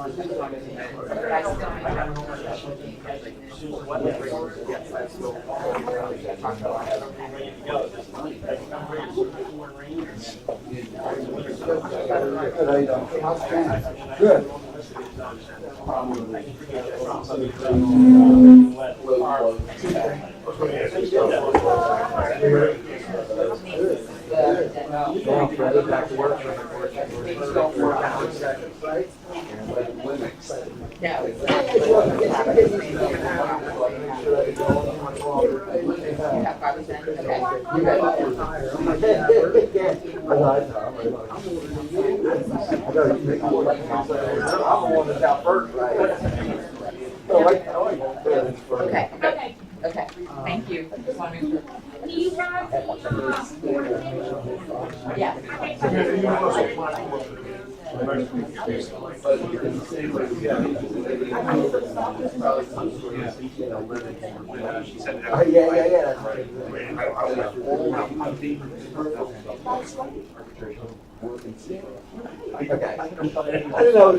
Good. Back to work. Okay, thank you. Just want to make sure. Yeah. Okay. I didn't know it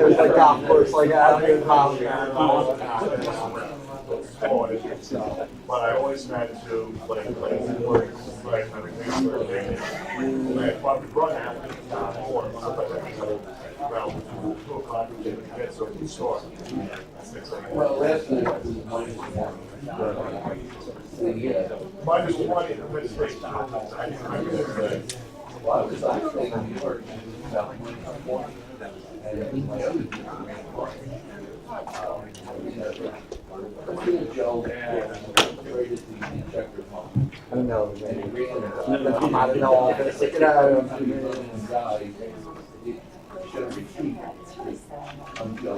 was like golf course, like out here in Caln. But I always had to play sports, right? I would run after more. Sometimes I could go around 2 o'clock to get so we start. Well, last night was Mine is one in the midst. I was actually in New York about and Joe traded the injector pump. I don't know. And he ran it. I don't know. I'm gonna stick it out. It should have retreated until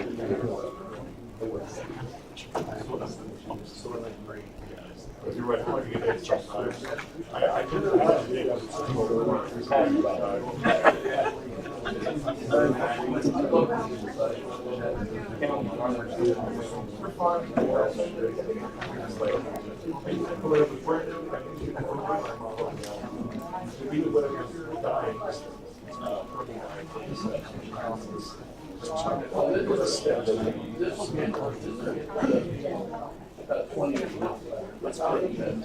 You're right, I get it sometimes. I did it about 20 years ago. Let's put it in.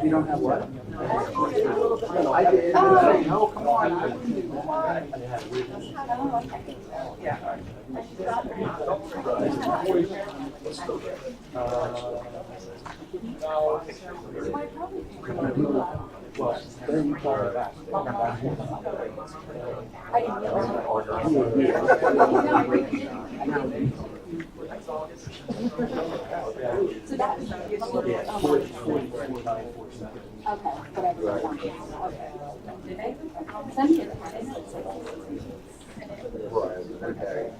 You don't have what? I did. No, come on. I didn't do what? Yeah. Well, then you call it back. I didn't realize. So that was. Yeah, 44,947. Okay, whatever. Okay. Did they? Send me a Right, okay.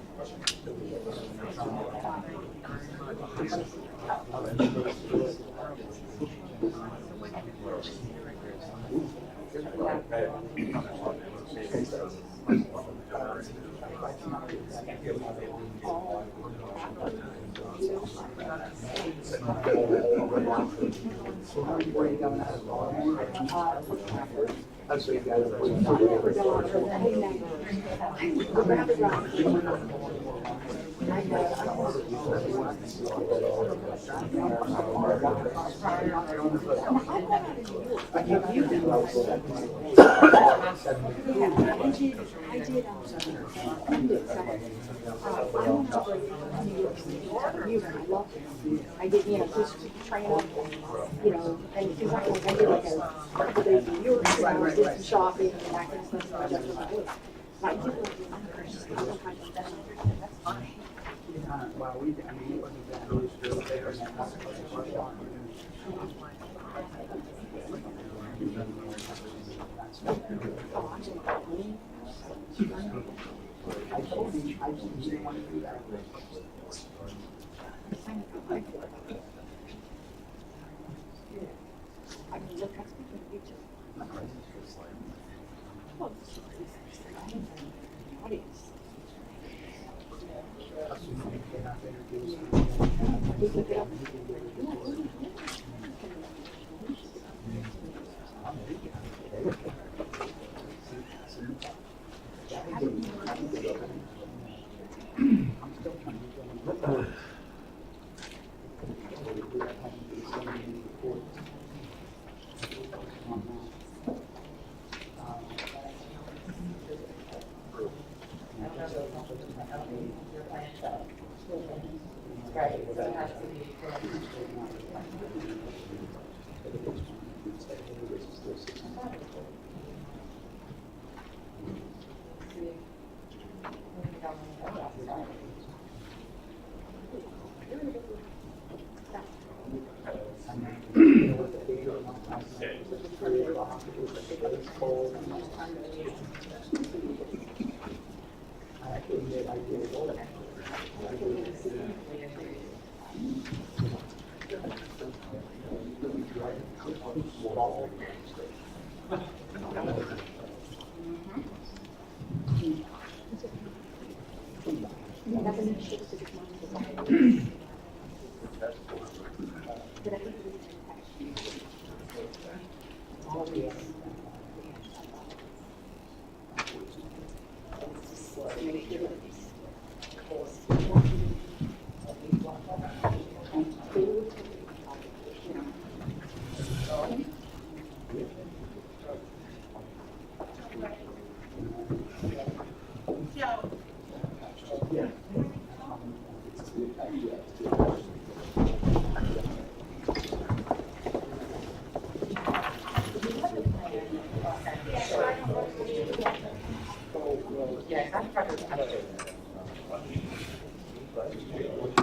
I did, you know, just train up, you know, and because I did like a couple days in Europe, so I did some shopping and that kind of stuff. So I just was like, I did like the that's fine. Well, I mean, it wasn't that. I told you didn't want to do that. I mean, look, I speak in the future. Well, audience. Just look it up.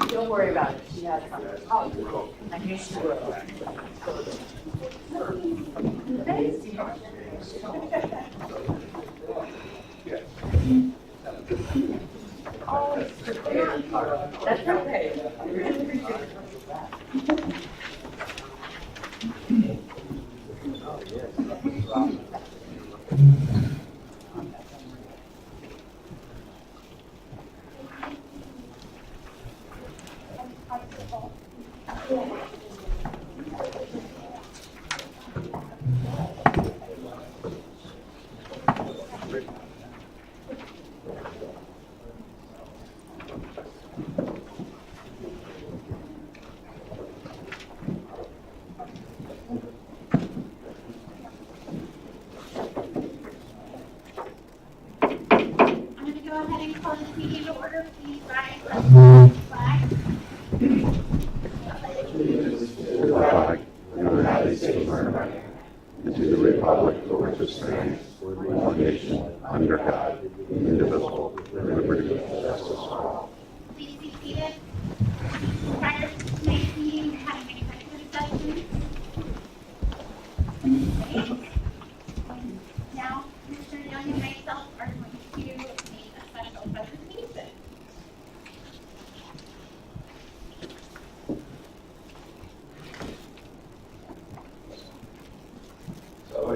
Don't worry about it. She has some. Oh, I'm used to it. That's okay.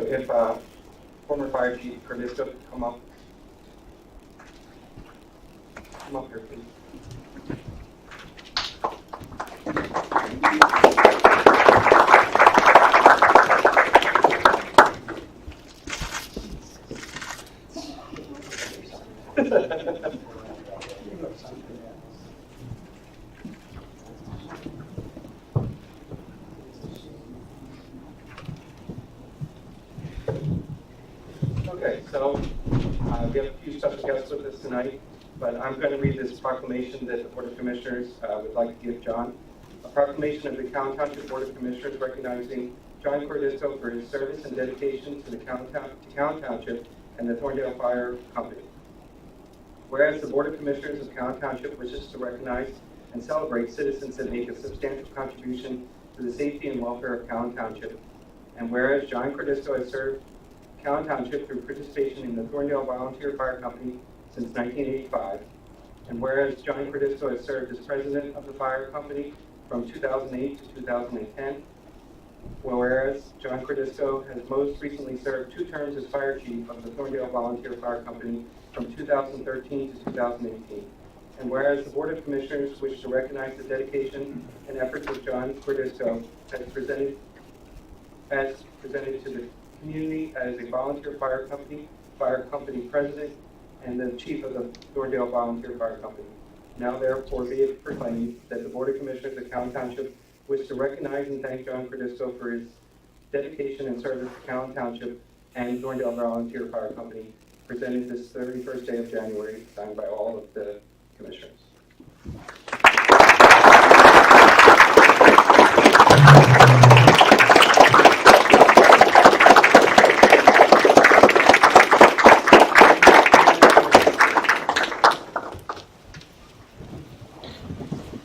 If former Fire Chief Cardisto could come up here, please. Okay, so we have a few special guests with us tonight, but I'm going to read this proclamation that the Board of Commissioners would like to give John. A proclamation of the Caln Township Board of Commissioners recognizing John Cordisto for his service and dedication to the Caln Township and the Thorndale Fire Company. Whereas the Board of Commissioners of Caln Township wishes to recognize and celebrate citizens that make a substantial contribution to the safety and welfare of Caln Township. And whereas John Cordisco has served Caln Township through participation in the Thorndale Volunteer Fire Company since 1985, and whereas John Cordisco has served as president of the fire company from 2008 to 2010, whereas John Cordisco has most recently served 2 terms as fire chief of the Thorndale Volunteer Fire Company from 2013 to 2018, and whereas the Board of Commissioners wish to recognize the dedication and efforts of John Cordisco as presented to the community as a volunteer fire company president, and the chief of the Thorndale Volunteer Fire Company. Now therefore be it proclaimed that the Board of Commissioners of Caln Township wish to recognize and thank John Cordisco for his dedication and service to Caln Township and Thorndale Volunteer Fire Company, presented this 31st day of January, signed by all of the commissioners.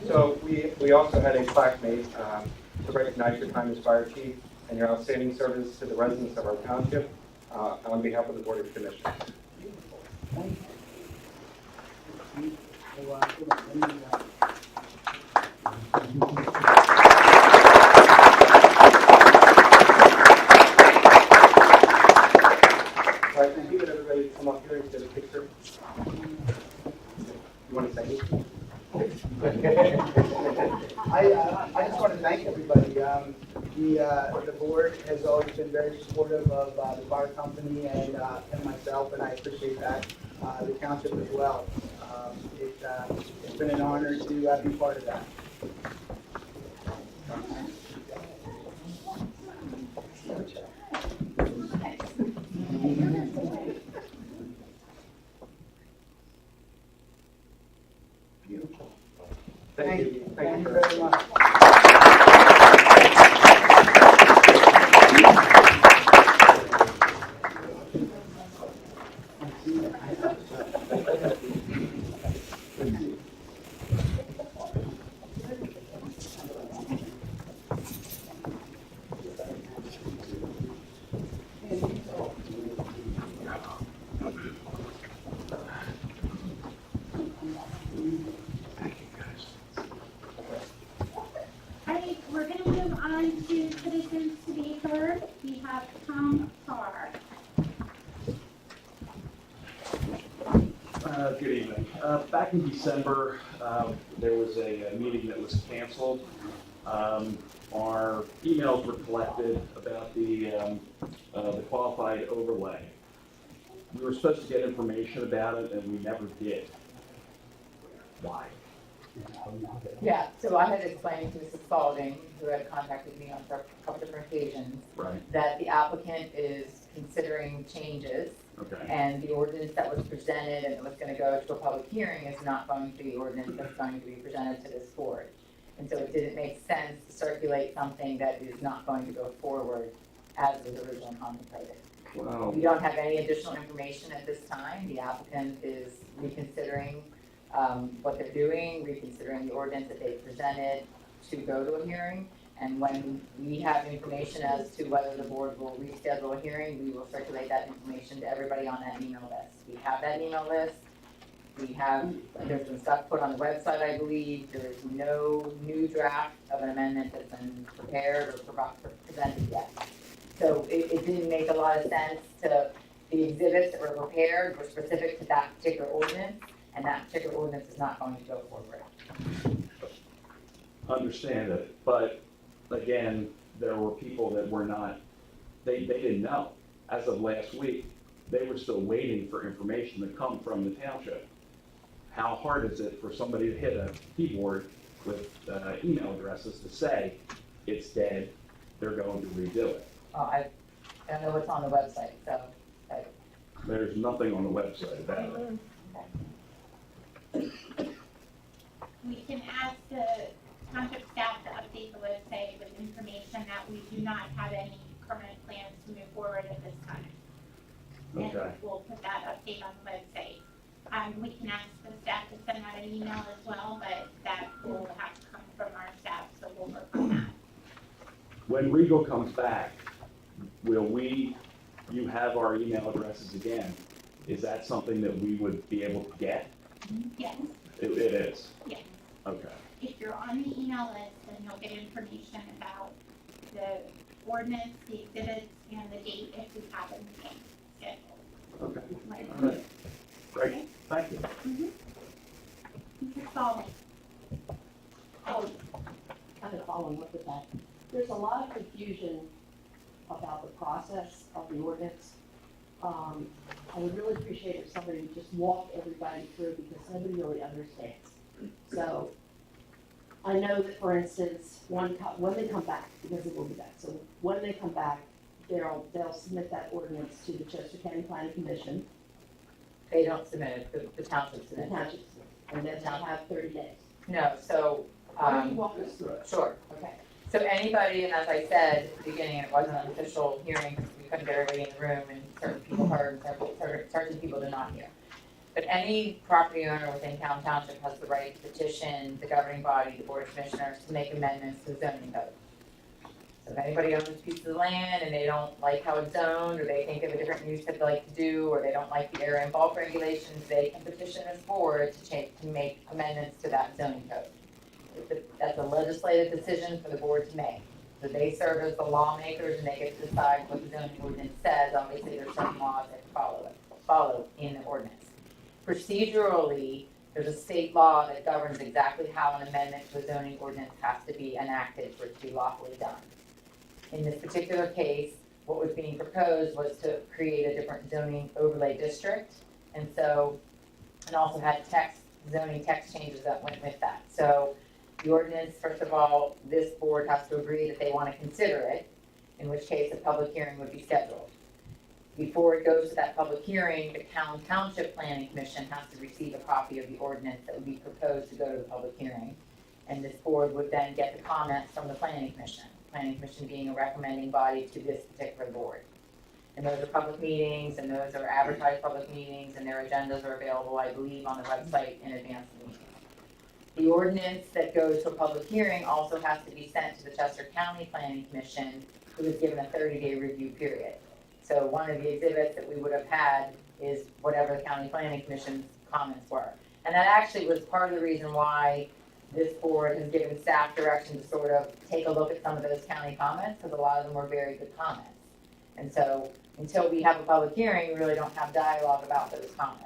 So we also had a plaque made to recognize your time as fire chief and your outstanding service to the residents of our township on behalf of the Board of Commissioners. All right, can you get everybody to come up here and get a picture? You want to say anything? I just want to thank everybody. The board has always been very supportive of the fire company and myself, and I appreciate that. The township as well. It's been an honor to be part of that. Beautiful. Thank you. Thank you very much. Alright, we're going to move on to citizens to be heard. We have Tom Carr. Good evening. Back in December, there was a meeting that was canceled. Our emails were collected about the qualified overlay. We were supposed to get information about it, and we never did. Why? Yeah, so I had explained to Mrs. Spalding, who had contacted me on a couple different occasions, Right. that the applicant is considering changes, Okay. and the ordinance that was presented and was going to go to a public hearing is not going to be the ordinance that's going to be presented to this board. And so it didn't make sense to circulate something that is not going to go forward as was originally contemplated. Well, We don't have any additional information at this time. The applicant is reconsidering what they're doing, reconsidering the ordinance that they presented to go to a hearing. And when we have information as to whether the board will reschedule a hearing, we will circulate that information to everybody on that email list. We have that email list. There's been stuff put on the website, I believe. There is no new draft of an amendment that's been prepared or presented yet. So it didn't make a lot of sense the exhibits that were prepared were specific to that particular ordinance, and that particular ordinance is not going to go forward. understand it, but again, there were people that were not, they didn't know. As of last week, they were still waiting for information to come from the township. How hard is it for somebody to hit a keyboard with email addresses to say, it's dead, they're going to redo it? I don't know what's on the website, so. There's nothing on the website about it. We can ask the township staff to update the website with information that we do not have any current plans to move forward at this time. Okay. And we'll put that update on the website. We can ask the staff to send out an email as well, but that will when Regal comes back, you have our email addresses again. Is that something that we would be able to get? Yes, It is? yes. Okay. If you're on the email list, then you'll get information about the ordinance, the exhibits, and the date if we have anything scheduled. Okay. Right. All right. Great, thank you. Mrs. Spalding. Kind of following up with that, there's a lot of confusion about the process of the ordinance. I would really appreciate if somebody would just walk everybody through because nobody really understands. So I know that, for instance, when they come back, because it will be back, so when they come back, they'll submit that ordinance to the Chester County Planning Commission, They don't submit it, the township the submits it. township, and then they'll have 30 days. No, so, Why don't you walk us through it? sure. Okay. So anybody, and as I said at the beginning, it wasn't an official hearing, because we couldn't get everybody in the room, and certain people heard, certain people did not hear. But any property owner within Caln Township has the right to petition the governing body, the Board of Commissioners, to make amendments to the zoning code. So if anybody owns a piece of land and they don't like how it's zoned, or they think of a different use that they'd like to do, or they don't like the area and bulk regulations, they can petition this board to make amendments to that zoning code. That's a legislative decision for the board to make. So they serve as the lawmakers and they get to decide what the zoning ordinance says. Obviously, there's certain laws that follow in the ordinance. Procedurally, there's a state law that governs exactly how an amendment to a zoning ordinance has to be enacted for it to be lawfully done. In this particular case, what was being proposed was to create a different zoning overlay district. And also had zoning text changes that went with that. So the ordinance, first of all, this board has to agree that they want to consider it, in which case a public hearing would be scheduled. Before it goes to that public hearing, the Caln Township Planning Commission has to receive a copy of the ordinance that would be proposed to go to the public hearing. And this board would then get the comments from the Planning Commission. Planning Commission being a recommending body to this particular board. And those are public meetings, and those are advertised public meetings, and their agendas are available, I believe, on the website in advance of the meeting. The ordinance that goes to a public hearing also has to be sent to the Chester County Planning Commission, who is given a 30-day review period. So one of the exhibits that we would have had is whatever the County Planning Commission's comments were. And that actually was part of the reason why this board has given staff direction to sort of take a look at some of those county comments, because a lot of them were very good comments. And so until we have a public hearing, we really don't have dialogue about those comments.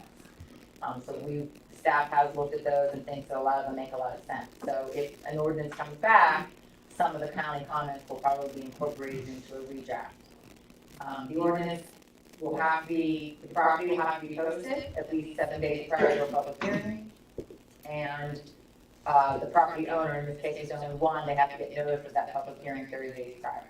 Staff has looked at those and thinks that a lot of them make a lot of sense. So if an ordinance comes back, some of the county comments will probably be incorporated into a redraft. The ordinance will have the property will have to be posted at least 7 days prior to a public hearing. And the property owner, in this case is only one, they have to get notice of that public hearing 30 days prior.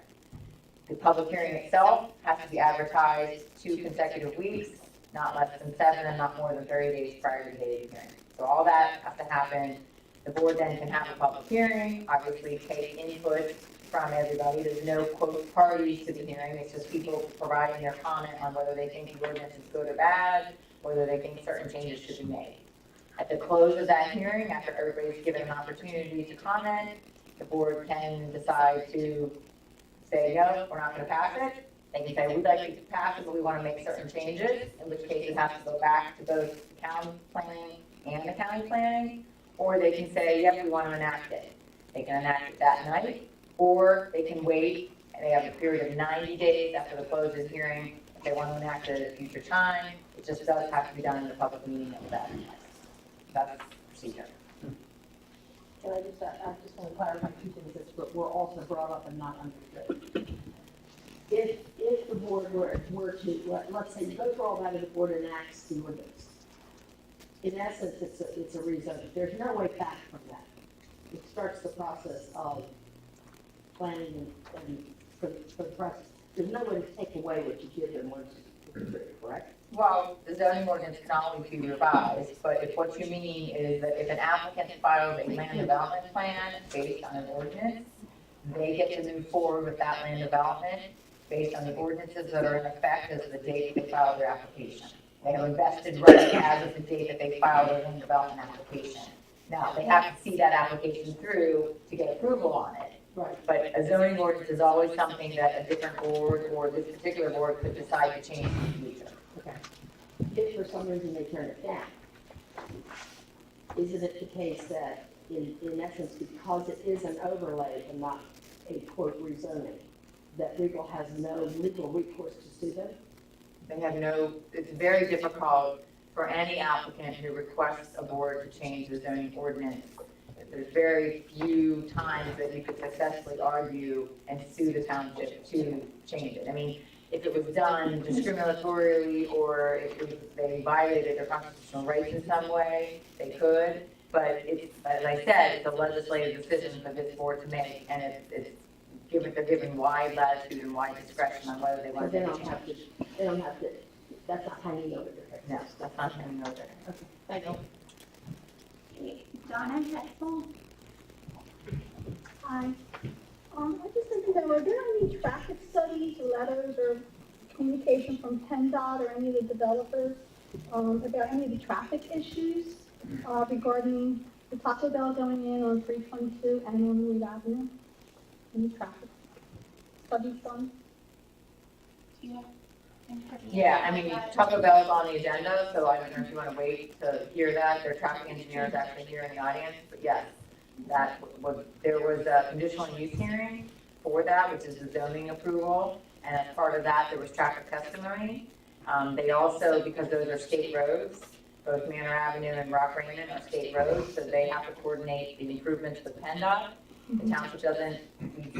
The public hearing itself has to be advertised 2 consecutive weeks, not less than 7 and not more than 30 days prior to the date of the hearing. So all that has to happen. The board then can have a public hearing, obviously take input from everybody. There's no quote parties to the hearing. It's just people providing their comment on whether they think the ordinance is good or bad, whether they think certain changes should be made. At the close of that hearing, after everybody's given an opportunity to comment, the board can decide to say, no, we're not going to pass it. They can say, we'd like to pass it, but we want to make certain changes, in which case it has to go back to both the county planning and the county planning. Or they can say, yep, we want to enact it. They can enact it that night, or they can wait, and they have a period of 90 days after the close of the hearing. If they want to enact it at a future time, it just does have to be done in a public meeting that was advertised. That's procedure. And I just want to clarify 2 things that were also brought up and not understood. If the board were to, let's say, you go through all that and the board enacts the ordinance, in essence, it's a rezoning. There's no way back from that. It starts the process of planning and for the process. There's no way to take away what you give them once it's approved, correct? Well, the zoning ordinance can always be revised, but if what you mean is that if an applicant files a land development plan based on an ordinance, they get to move forward with that land development based on the ordinances that are in effect as of the date they filed their application. They have a vested right as of the date that they filed their land development application. Now, they have to see that application through to get approval on it, Right. But a zoning ordinance is always something that a different board or this particular board could decide to change in the future. Okay. If for some reason they turn it down, isn't it the case that in essence, because it is an overlay and not a quote rezoning, that Regal has no legal recourse to sue them? They have no, it's very difficult for any applicant who requests a board to change the zoning ordinance. There's very few times that you could successfully argue and sue the township to change it. I mean, if it was done discriminatorily or if it was, they violated their constitutional rights in some way, they could. But it's, as I said, it's a legislative decision for this board to make, and it's given, they're given wide latitude and wide discretion on whether they So want they to don't change have it. to, they don't have to, that's not hanging over their head. No, that's not hanging over there. Okay, thank you. Donna Hetzel? Hi. I just want to know, are there any traffic studies, letters, or communication from PennDOT or any of the developers about any of the traffic issues regarding the Taco Bell going in on 322 and on Reed Avenue? Any traffic studies done? Do you have information? Yeah, I mean, about that? Taco Bell's on the agenda, so I don't know if you want to wait to hear that. Their traffic engineer is actually here in the audience, but yes, that was, there was a conditional use hearing for that, which is the zoning approval, and as part of that, there was traffic testimony. They also, because those are state roads, both Manor Avenue and Rock Raymond are state roads, so they have to coordinate the improvements with PennDOT. The township doesn't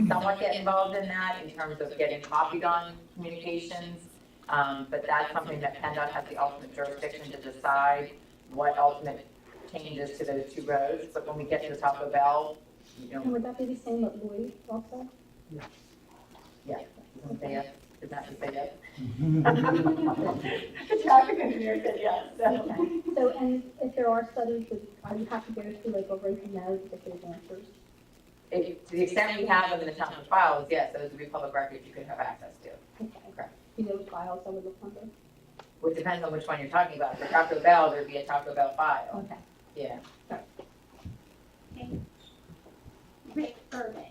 somewhat get involved in that in terms of getting copied on communications. But that's something that PennDOT has the ultimate jurisdiction to decide what ultimate changes to those two roads. But when we get to Taco Bell, you And know, would that be the same at Lloyd also? yeah, doesn't say yes, did not say yes. The traffic engineer said yes, so. So, and if there are studies, would you have to go to like a written note to give answers? If, to the extent we have them in the township files, yes, those would be public records you could have access to. Okay. Correct. You know, files I would look under? Well, it depends on which one you're talking about. For Taco Bell, there'd be a Taco Bell file. Okay. Yeah. Okay. Rick Urban?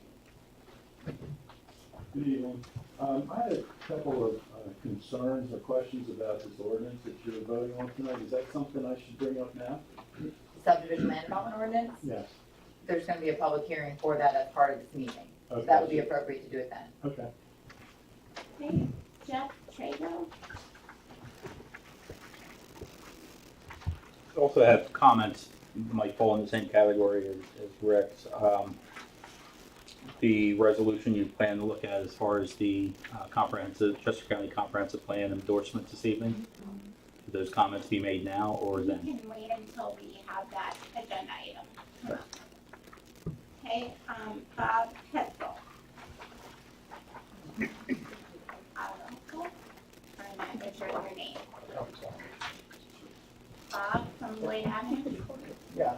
Good evening. I had a couple of concerns or questions about this ordinance that you're voting on tonight. Is that something I should bring up now? Subdivision land development ordinance, Yes. there's gonna be a public hearing for that as part of this meeting. So Okay. that would be appropriate to do it then. Okay. Okay. Jeff Trago? Also have comments, might fall in the same category as Rick's. The resolution you plan to look at as far as the comprehensive, Chester County Comprehensive Plan endorsement this evening. Should those comments be made now or We then? can wait until we have that agenda item. Okay, Bob Hetzel? I'm not sure your name. Bob from Lloyd Avenue? Yeah.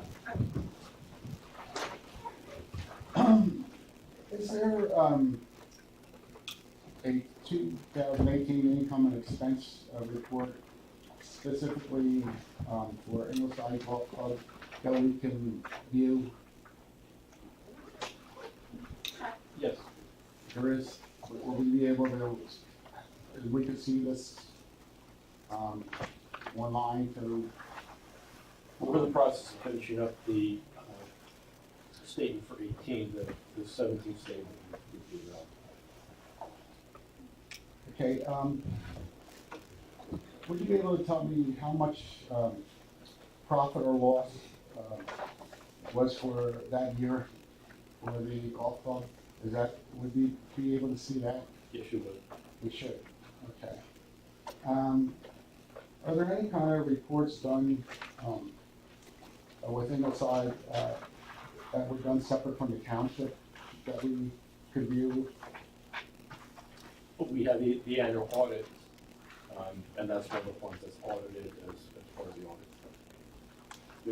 Is there, a 2018 income and expense report specifically, for Ingleside Golf Club that we can view? Yes. There is, will we be able to, we could see this, online through? We're in the process of finishing up the statement for 18, the 17th statement. would be, Okay, would you be able to tell me how much, profit or loss, was for that year for the golf club? Is that, would we be able to see that? Yes, you would. We should, okay. Are there any kind of reports done, within the side, that were done separate from the township that we could view? We have the annual audit, and that's one of the ones that's audited as part of the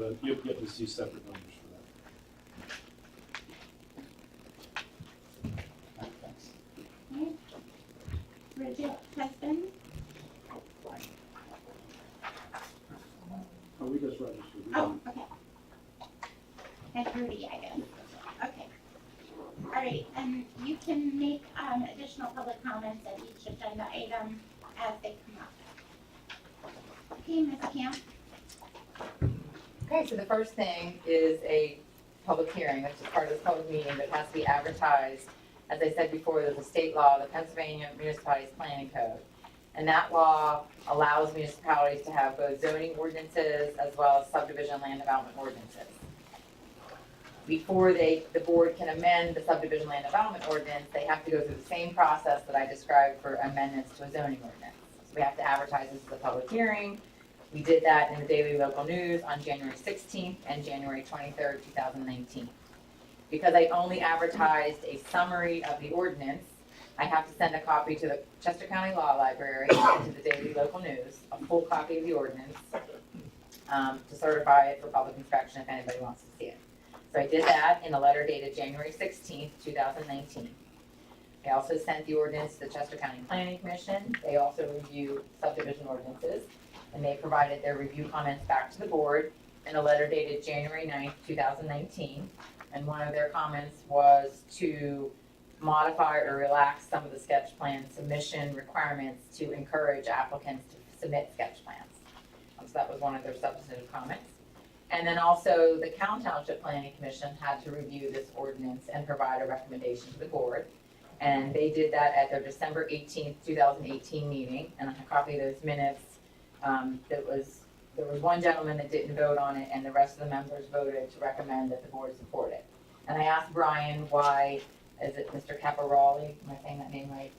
audit. You have to see separate numbers for that. Thanks. Okay. Bridget Husband? Oh, we just registered. We Oh, didn't- okay. And Rudy, I guess. Okay. All All right, and you can make additional public comments at each agenda item as they come up. Okay, Ms. Camp? Okay, so the first thing is a public hearing, which is part of this public meeting, but it has to be advertised. As I said before, there's a state law, the Pennsylvania Municipalities Planning Code. And that law allows municipalities to have both zoning ordinances as well as subdivision land development ordinances. Before the board can amend the subdivision land development ordinance, they have to go through the same process that I described for amendments to a zoning ordinance. So we have to advertise this as a public hearing. We did that in the Daily Local News on January 16th and January 23rd, 2019. Because I only advertised a summary of the ordinance, I have to send a copy to the Chester County Law Library and to the Daily Local News, a full copy of the ordinance, to certify it for public inspection if anybody wants to see it. So I did that in a letter dated January 16th, 2019. I also sent the ordinance to the Chester County Planning Commission. They also review subdivision ordinances, and they provided their review comments back to the board in a letter dated January 9th, 2019. And one of their comments was to modify or relax some of the sketch plan submission requirements to encourage applicants to submit sketch plans. So that was one of their substantive comments. And then also the Caln Township Planning Commission had to review this ordinance and provide a recommendation to the board. And they did that at their December 18th, 2018 meeting. And I have a copy of those minutes. There was one gentleman that didn't vote on it, and the rest of the members voted to recommend that the board support it. And I asked Brian why, is it Mr. Caparoli, am I saying that name right?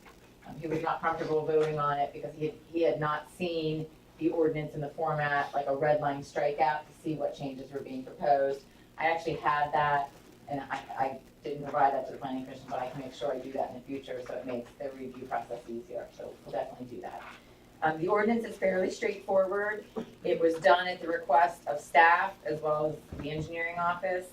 He was not comfortable voting on it because he had not seen the ordinance in the format, like a red line strikeout, to see what changes were being proposed. I actually had that, and I didn't provide that to the planning commission, but I can make sure I do that in the future so it makes the review process easier. So we'll definitely do that. The ordinance is fairly straightforward. It was done at the request of staff as well as the engineering office.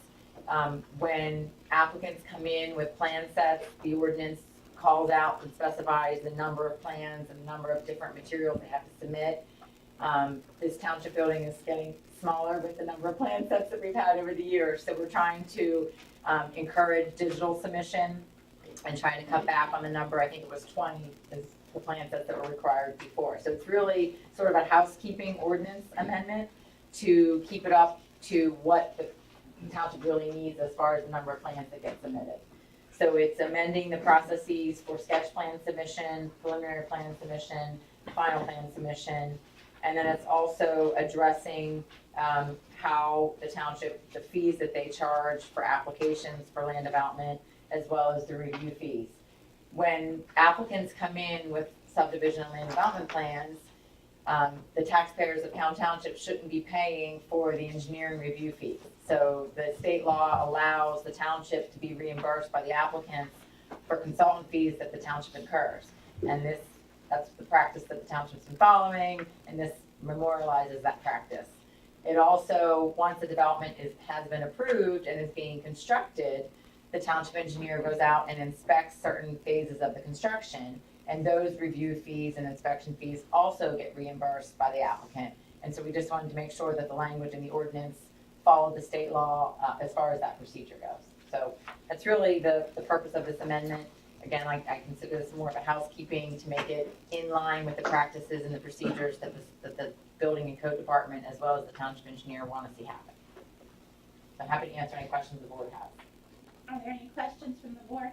When applicants come in with plan sets, the ordinance calls out and specifies the number of plans and the number of different materials they have to submit. This township building is getting smaller with the number of plan sets that we've had over the years. So we're trying to encourage digital submission and trying to cut back on the number. I think it was 20 is the plan sets that were required before. So it's really sort of a housekeeping ordinance amendment to keep it up to what the township really needs as far as the number of plans that get submitted. So it's amending the processes for sketch plan submission, preliminary plan submission, final plan submission, and then it's also addressing how the township, the fees that they charge for applications for land development, as well as the review fees. When applicants come in with subdivision and land development plans, the taxpayers of Caln Township shouldn't be paying for the engineering review fees. So the state law allows the township to be reimbursed by the applicants for consultant fees that the township incurs. And that's the practice that the township's been following, and this memorializes that practice. It also, once the development has been approved and is being constructed, the township engineer goes out and inspects certain phases of the construction, and those review fees and inspection fees also get reimbursed by the applicant. And so we just wanted to make sure that the language in the ordinance followed the state law as far as that procedure goes. So that's really the purpose of this amendment. Again, I consider this more of a housekeeping to make it in line with the practices and the procedures that the building and code department, as well as the township engineer, want to see happen. So I'm happy to answer any questions the board has. Are there any questions from the board?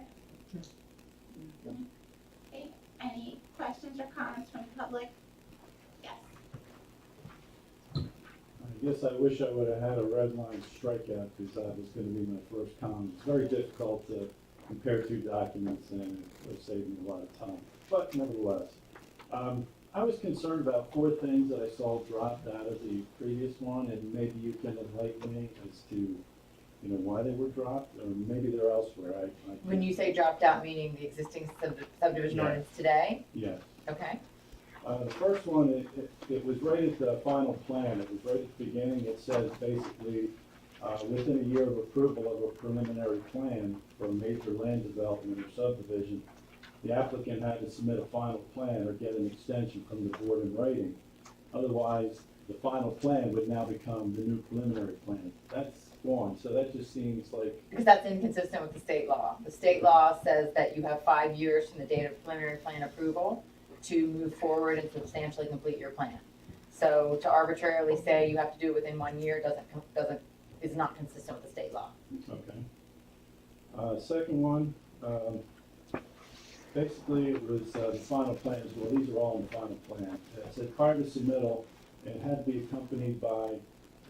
Okay, any questions or comments from the public? Yes. I guess I wish I would have had a red line strikeout because that was going to be my first comment. It's very difficult to compare two documents and it would save me a lot of time. But nevertheless, I was concerned about 4 things that I saw dropped out of the previous one, and maybe you can enlighten me as to why they were dropped, or maybe they're elsewhere. When you say dropped out, meaning the existing subdivision ordinance today? Yes. Okay. The first one, it was right at the final plan. It was right at the beginning. It says basically, within a year of approval of a preliminary plan for a major land development or subdivision, the applicant had to submit a final plan or get an extension from the board in writing. Otherwise, the final plan would now become the new preliminary plan. That's withdrawn, so that just seems like, Because that's inconsistent with the state law. The state law says that you have 5 years from the date of preliminary plan approval to move forward and substantially complete your plan. So to arbitrarily say you have to do it within 1 year is not consistent with the state law. okay. Second one, basically it was the final plan as well, these are all in the final plan. It said prior to submittal, it had to be accompanied by,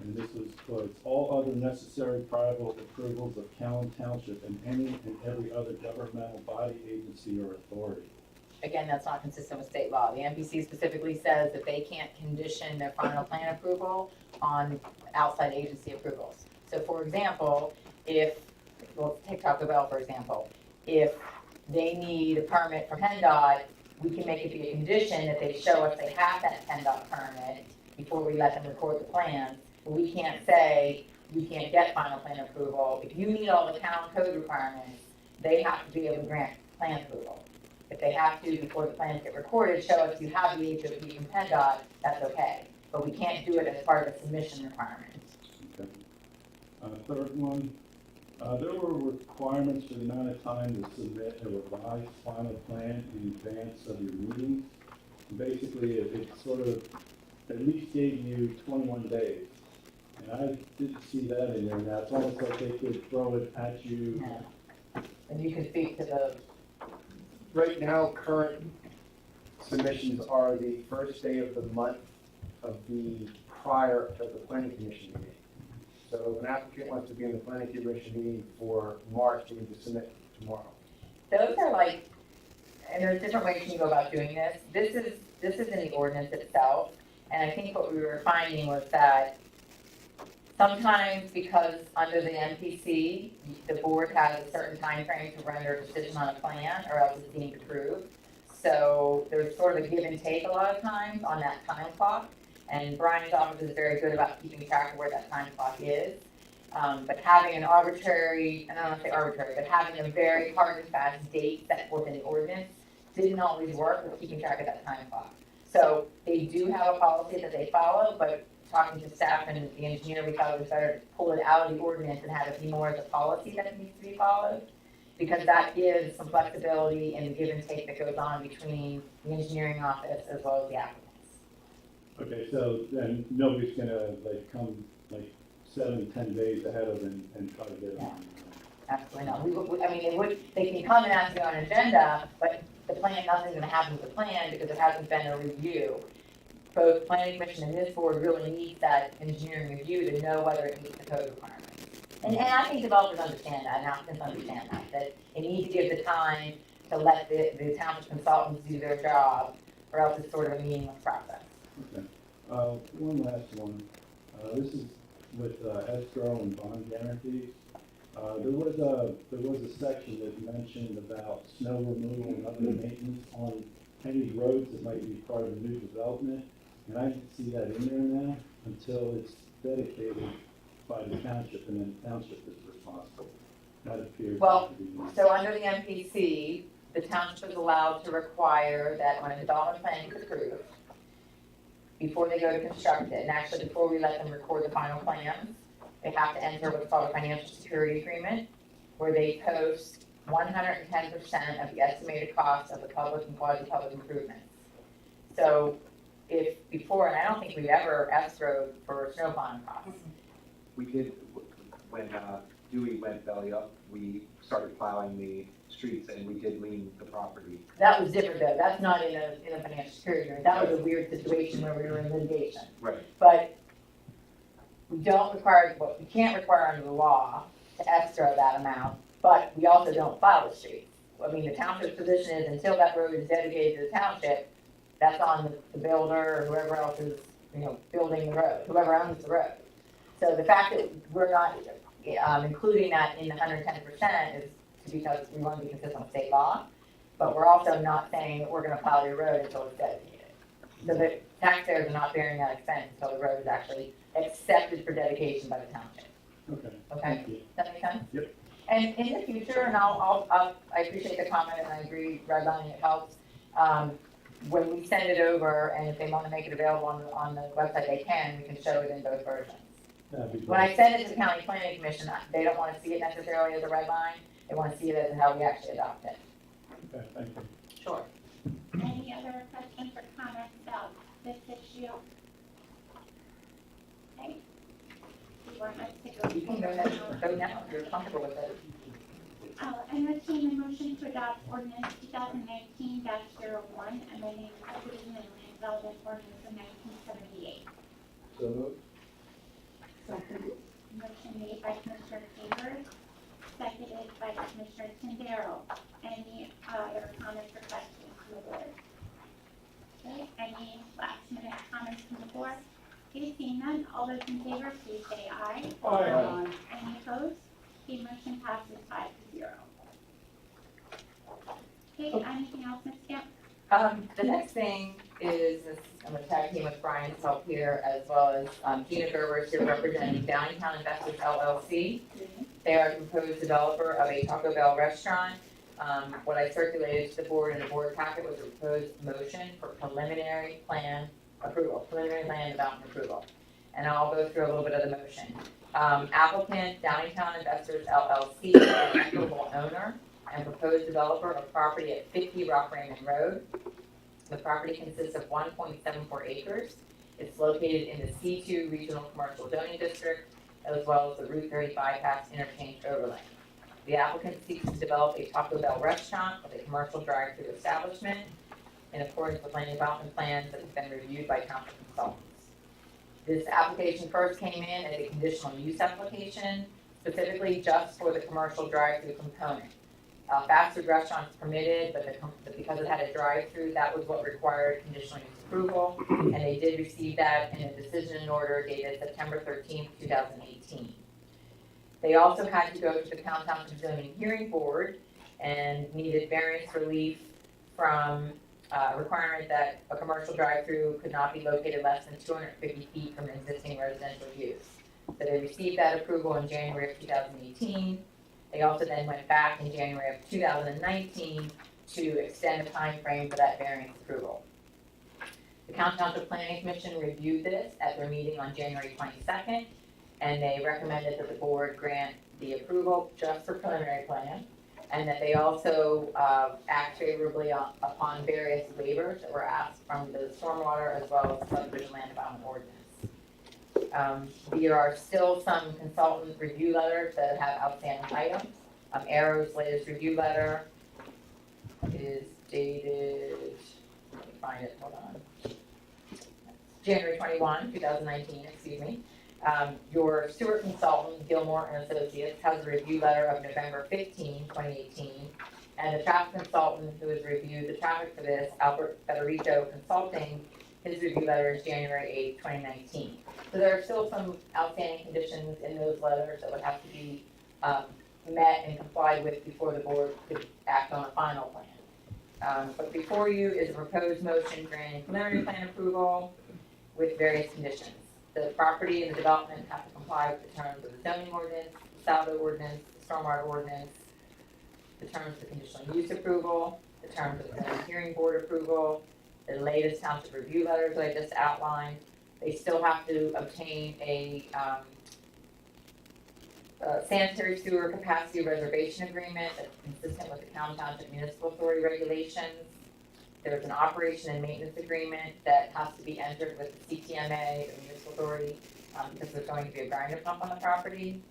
and this was quotes, all other necessary private approvals of Caln Township and any and every other governmental body, agency, or authority. Again, that's not consistent with state law. The MPC specifically says that they can't condition their final plan approval on outside agency approvals. So for example, well, take Taco Bell for example, if they need a permit from PennDOT, we can make it be a condition that they show us they have that PennDOT permit before we let them record the plans. But we can't say you can't get final plan approval. If you meet all the town code requirements, they have to be able to grant plan approval. If they have to, before the plans get recorded, show us you have the HOP from PennDOT, that's okay. But we can't do it as part of a submission requirement. Okay. Third one, there were requirements for the amount of time to submit a revised final plan in advance of your meetings. Basically, it sort of at least gave you 21 days. And I didn't see that in there. Now, it's almost like they could throw it at you. Yeah. And you can speak to the, Right now, current submissions are the first day of the month of the prior to the planning commission meeting. So if an applicant wants to be in the planning commission meeting for March, they need to submit tomorrow. those are like, and there's different ways you can go about doing this. This is in the ordinance itself. And I think what we were finding was that sometimes because under the MPC, the board has a certain time frame to render a decision on a plan or else it's deemed approved. So there's sort of a give and take a lot of times on that time clock. And Brian's office is very good about keeping track of where that time clock is. But having an arbitrary, and I don't want to say arbitrary, but having a very hard and fast date set forth in the ordinance didn't always work with keeping track of that time clock. So they do have a policy that they follow, but talking to staff and the engineer, we thought it was better to pull it out of the ordinance and have it be more as a policy that needs to be followed, because that gives some flexibility in the give and take that goes on between the engineering office as well as the applicants. Okay, so then nobody's gonna like come like 7, 10 days ahead of and try to get it on. Absolutely not. I mean, they can come and ask you on an agenda, but the plan, nothing's gonna happen with the plan because there hasn't been a review. Both planning commission and this board really needs that engineering review to know whether it meets the code requirements. And I think developers understand that, and applicants understand that they need to give the time to let the township consultants do their job, or else it's sort of a meaningless process. Okay. One last one. This is with escrow and bond guarantees. There was a section that mentioned about snow removal and other maintenance on any roads that might be part of a new development. And I didn't see that in there now until it's dedicated by the township, and then the township is responsible. That appears Well, to be. so under the MPC, the township is allowed to require that when a development plan is approved, before they go to construct it, and actually before we let them record the final plans, they have to enter what's called a financial security agreement, where they post 110% of the estimated cost of the public and quasi-public improvements. So if before, and I don't think we ever escrowed for snow plowing costs. We did, when Dewey went belly up, we started plowing the streets and we did lien the property. That was different though, that's not in a financial security agreement, that was a weird situation where we were in litigation. Right. But we don't require, well, we can't require under the law to escrow that amount, but we also don't plow the streets. I mean, the township's position is until that road is dedicated to the township, that's on the builder or whoever else is, building the road, whoever owns the road. So the fact that we're not including that in the 110% is because we want to be consistent with state law, but we're also not saying that we're going to plow your road until it's dedicated. So the taxpayers are not bearing that expense until the road is actually accepted for dedication by the township. Okay. Okay? Thank you. Does that make sense? Yep. And in the future, and I appreciate the comment and I agree, redlining it helps. When we send it over and if they want to make it available on the website, they can, we can show it in both versions. That'd be When I great. send it to the county planning commission, they don't wanna see it necessarily as a red line, they wanna see it as how we actually adopt it. Okay, thank you. Sure. Any other questions or comments about this issue? Okay. Do you want us to go? You can go ahead, go now, if you're comfortable with it. I'll entertain a motion to adopt ordinance 2019-01, amending subdivision and land development ordinance of 1978. So moved. Second. Motion made by Commissioner Chambers, seconded by Commissioner Tindaro. Any other comments or questions from the board? Okay, any last minute comments from the board? Okay, seeing none, all those in favor, please say aye. Aye. Any opposed? The motion passes 5-0. Okay, anything else, Ms. Camp? The next thing is, I'm gonna tag team with Brian's help here, as well as Gina Gerber is here representing Downtown Investors LLC. They are a proposed developer of a Taco Bell restaurant. What I circulated to the board in the board packet was a proposed motion for preliminary plan approval, preliminary land development approval. And I'll go through a little bit of the motion. Applicant, Downtown Investors LLC, is an equitable owner and proposed developer of property at 50 Rock Raymond Road. The property consists of 1.74 acres. It's located in the C2 Regional Commercial Zoning District, as well as the Route 30 bypass interchange overlay. The applicant seeks to develop a Taco Bell restaurant with a commercial drive-through establishment in accordance with land development plans that have been reviewed by township consultants. This application first came in as a conditional use application, specifically just for the commercial drive-through component. Fast food restaurants permitted, but because it had a drive-through, that was what required conditional use approval, and they did receive that in a decision in order dated September 13th, 2018. They also had to go to the Caln Township Zoning Hearing Board and needed variance relief from a requirement that a commercial drive-through could not be located less than 250 feet from existing residential use. So they received that approval in January of 2018. They also then went back in January of 2019 to extend the time frame for that variance approval. The Caln Township Planning Commission reviewed this at their meeting on January 22nd, and they recommended that the board grant the approval just for preliminary plan, and that they also act favorably upon various waivers that were asked from the stormwater as well as the subdivision land development ordinance. There are still some consultant review letters that have outstanding items. Arrow's latest review letter is dated, let me find it, hold on. January 21, 2019, excuse me. Your sewer consultant, Gilmore and Associates, has a review letter of November 15, 2018. And the traffic consultant who has reviewed the traffic for this, Albert Federico Consulting, his review letter is January 8, 2019. So there are still some outstanding conditions in those letters that would have to be met and complied with before the board could act on a final plan. But before you is a proposed motion granting preliminary plan approval with various conditions. The property and the development have to comply with the terms of the zoning ordinance, the saldo ordinance, the stormwater ordinance, the terms of the conditional use approval, the terms of the zoning hearing board approval, the latest township review letters that I just outlined. They still have to obtain a sanitary sewer capacity reservation agreement that's consistent with the Caln Township Municipal Authority regulations. There's an operation and maintenance agreement that has to be entered with the CTMA, the municipal authority, because there's going to be a grinder pump on the property.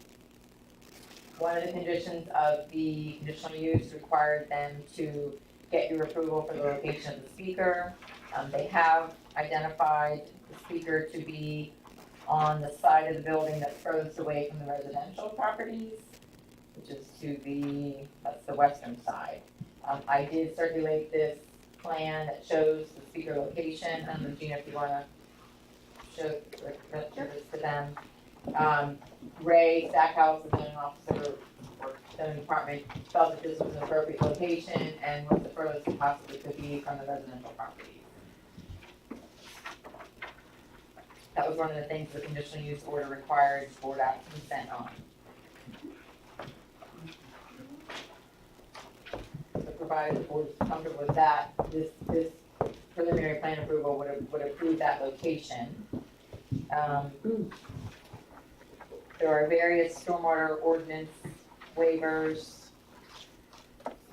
One of the conditions of the conditional use required them to get your approval for the location of the speaker. They have identified the speaker to be on the side of the building that's furthest away from the residential properties, which is that's the western side. I did circulate this plan that shows the speaker location. Gina, if you want to show this to them. Ray Stackhouse, the zoning officer for zoning department, felt that this was an appropriate location and was the furthest it possibly could be from the residential properties. That was one of the things the conditional use order required board act consent on. So provided the board is comfortable with that, this preliminary plan approval would approve that location. There are various stormwater ordinance waivers.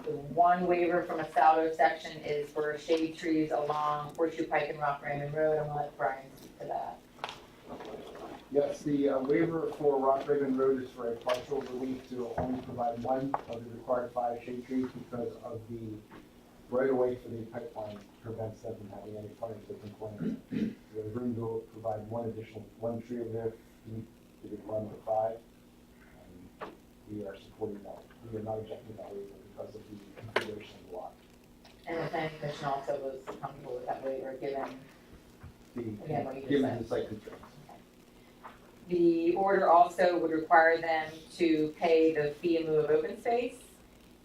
The one waiver from a Saldo section is for shade trees along Horseshoe Pike and Rock Raymond Road. I'm gonna let Brian speak to that. Yes, the waiver for Rock Raven Road is for a partial relief to only provide one of the required 5 shade trees because of the right-of-way for the pipeline prevents them from having any frontage that's in plan. There's room to provide one tree over there, to meet the requirement of 5. And we are supporting that. We are not objecting to that waiver because of the configuration of the lot. And the planning commission also was comfortable with that waiver, given, again, what you just Given said. the site constraints. The order also would require them to pay the fee in lieu of open space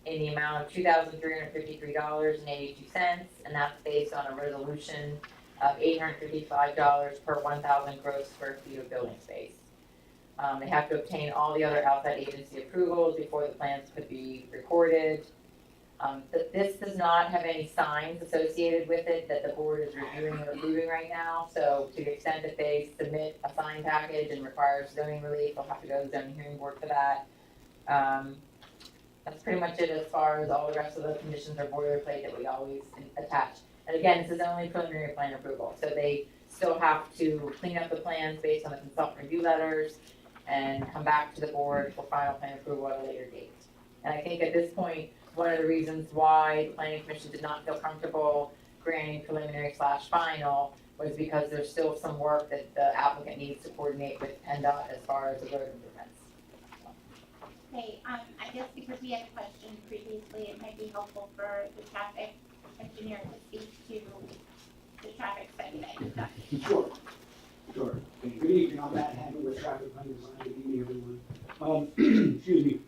in the amount of $2,353.82, and that's based on a resolution of $855 per 1,000 gross square feet of building space. They have to obtain all the other outside agency approvals before the plans could be recorded. This does not have any signs associated with it that the board is reviewing or approving right now. So to the extent that they submit a sign package and requires zoning relief, they'll have to go to the zoning hearing board for that. That's pretty much it as far as all the rest of the conditions or boilerplate that we always attach. And again, this is only preliminary plan approval, so they still have to clean up the plans based on the consultant review letters and come back to the board for final plan approval at a later date. And I think at this point, one of the reasons why the planning commission did not feel comfortable granting preliminary/final was because there's still some work that the applicant needs to coordinate with PennDOT as far as the road improvements. Okay, I guess because we had a question previously, it might be helpful for the traffic engineer to speak to the traffic study that you've done. Sure, sure. Good evening, I'm Matt Hammond with Traffic Planning Design. Good evening, everyone. Excuse me.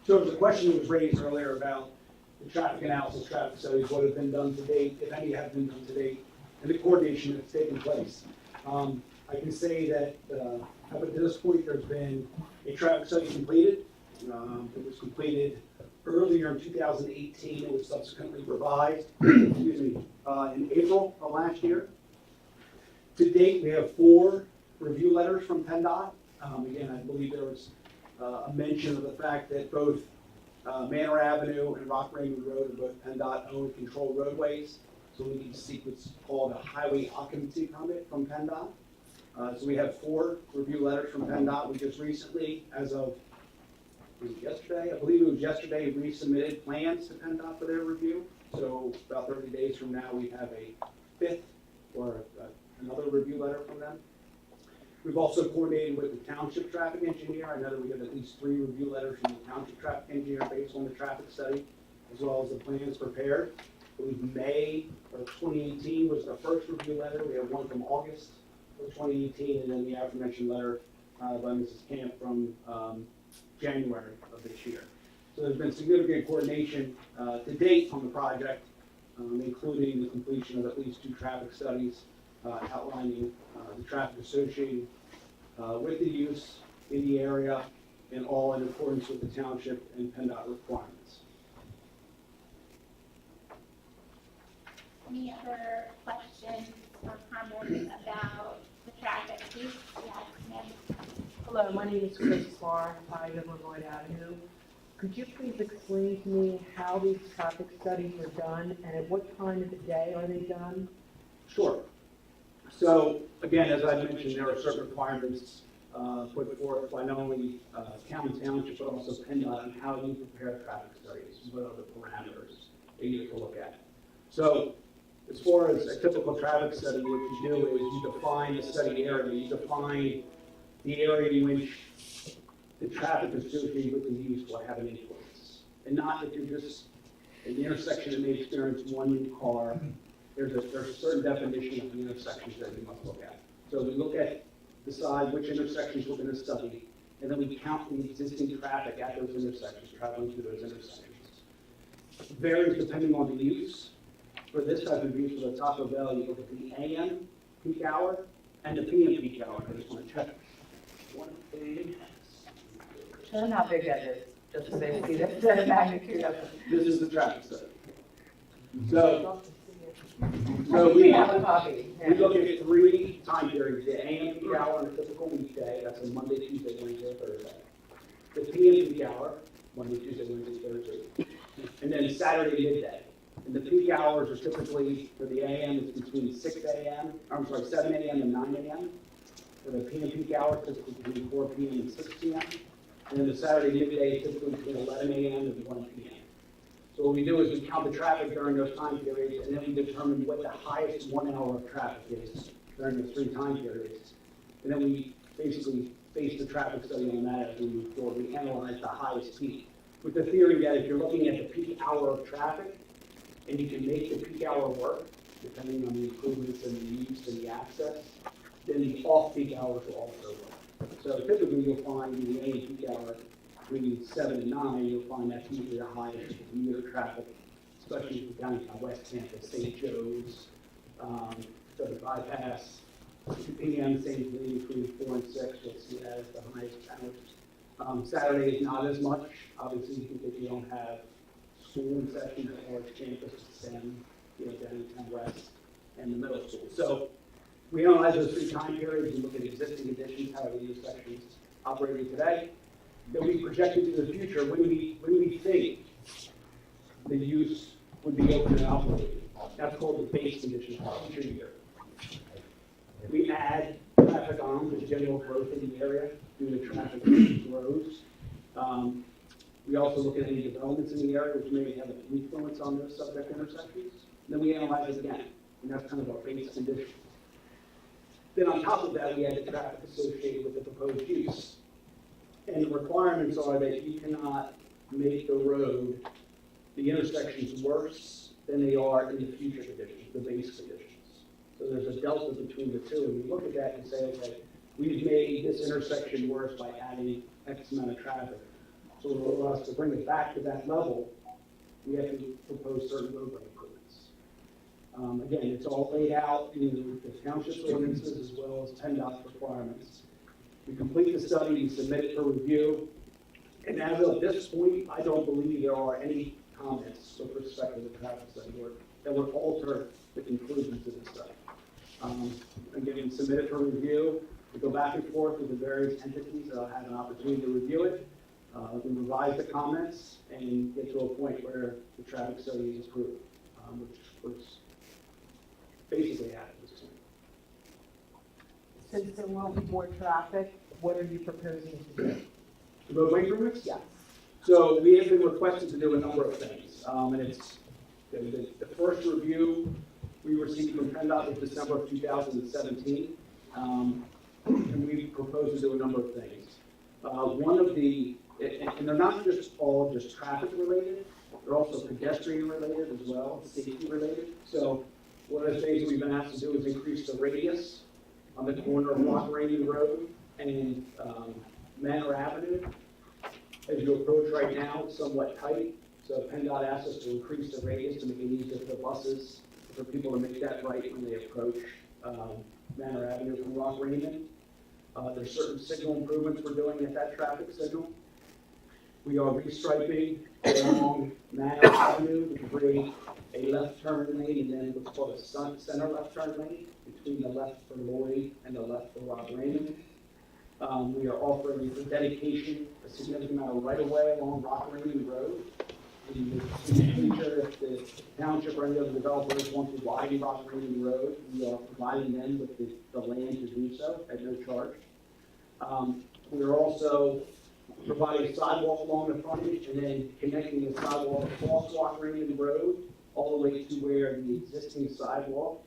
So there was a question that was raised earlier about the traffic analysis, traffic studies, what have been done to date, if any have been done to date, and the coordination that's taken place. I can say that up to this point, there's been a traffic study completed. It was completed earlier in 2018. It was subsequently revised, excuse me, in April of last year. To date, we have 4 review letters from PennDOT. Again, I believe there was a mention of the fact that both Manor Avenue and Rock Raymond Road are both PennDOT owned controlled roadways. So we need to seek what's called a highway occupancy permit from PennDOT. So we have 4 review letters from PennDOT. We just recently, as of yesterday, I believe it was yesterday, resubmitted plans to PennDOT for their review. So about 30 days from now, we have a 5th or another review letter from them. We've also coordinated with the township traffic engineer. I know that we have at least 3 review letters from the township traffic engineer based on the traffic study, as well as the plans prepared. I believe May of 2018 was the first review letter. We have one from August of 2018, and then the aforementioned letter by Mrs. Camp from January of this year. So there's been significant coordination to date on the project, including the completion of at least 2 traffic studies outlining the traffic associated with the use in the area, and all in accordance with the township and PennDOT requirements. Any other questions or comments about the traffic, please? Yes, ma'am. Hello, my name is Chris Farr, 5 Illinois Avenue. Could you please explain to me how these traffic studies are done and at what time of the day are they done? Sure. So again, as I mentioned, there are certain requirements put forth by not only Caln Township, but also PennDOT on how you prepare traffic studies, what are the parameters that you have to look at. So as far as a typical traffic study, what you do is you define the study area, you define the area in which the traffic associated with the use will have an influence. And not that you're just, an intersection that may experience one car, there's a certain definition of the intersections that we must look at. So we look at, decide which intersections we're going to study, and then we count the existing traffic at those intersections, traveling through those intersections. It varies depending on the use. For this type of use, for the Taco Bell, you look at the AM peak hour and the PM peak hour. I just want to check one thing. Show them how big that is, just so they see the magnitude of it. This is the traffic study. So we we have a copy. We look at 3 time periods, the AM peak hour on a typical weekday, that's a Monday, Tuesday, Wednesday, or Thursday. The PM peak hour, Monday, Tuesday, Wednesday, Thursday. And then Saturday midday. And the peak hours are typically, for the AM, it's between 7 a.m. and 9 a.m. For the PM peak hour, typically between 4 p.m. and 6 p.m. And then the Saturday midday, typically between 11 a.m. and 1 p.m. So what we do is we count the traffic during those time periods, and then we determine what the highest 1 hour of traffic is during those 3 time periods. And then we basically base the traffic study on that as we move forward. We analyze the highest peak, with the theory that if you're looking at the peak hour of traffic, and you can make the peak hour work, depending on the improvements in the use and the access, then the off-peak hours will also work. So typically you'll find in the AM peak hour, between 7 and 9, you'll find that's usually the highest commuter traffic, especially if you're down in West Campus, St. Joe's, so the bypass, 2 p.m., same thing between 4 and 6, you'll see that as the highest hours. Saturday is not as much, obviously, because you don't have school in session at large campus, STEM, downtown West, and the middle school. So we analyze those 3 time periods and look at existing conditions, how the intersections operating today. Then we project into the future when we think the use would be open and operating. That's called the base condition for the future year. We add traffic on with general growth in the area due to traffic grows. We also look at any developments in the area which may have an influence on those subject intersections. Then we analyze it again, and that's kind of our base condition. Then on top of that, we add the traffic associated with the proposed use. And the requirements are that you cannot make the road, the intersections worse than they are in the future conditions, the base conditions. So there's a delta between the two, and we look at that and say, okay, we've made this intersection worse by adding X amount of traffic. So for us to bring it back to that level, we have to propose certain roadway improvements. Again, it's all laid out in the township's ordinances as well as PennDOT's requirements. We complete the study, we submit it for review, and as of this point, I don't believe there are any comments with respect to the traffic study that would alter the conclusions of the study. Again, we submit it for review, we go back and forth with the various entities that have an opportunity to review it. We revise the comments and get to a point where the traffic study is approved, which was basically at this point. Since there will be more traffic, what are you proposing to do? The roadway improvements? Yes. So we have been requested to do a number of things, and it's the first review we received from PennDOT was December of 2017, and we proposed to do a number of things. One of the, and they're not just all just traffic related, they're also pedestrian related as well, safety related. So one of the things we've been asked to do is increase the radius on the corner of Rock Rainy Road and Manor Avenue. As you approach right now, it's somewhat tight, so PennDOT asked us to increase the radius to make it easier for the buses, for people to make that right when they approach Manor Avenue from Rock Raymond. There's certain signal improvements we're doing at that traffic signal. We are restriping along Manor Avenue to create a left turn lane and then what's called a center left turn lane between the left for Lloyd and the left for Rock Raymond. We are offering for dedication a significant amount of right-of-way along Rock Raymond Road. In the future, if the township or any other developers want to widen Rock Raymond Road, we are providing them with the land to do so at no charge. We are also providing a sidewalk along the frontage and then connecting the sidewalk across Rock Raymond Road all the way to where the existing sidewalk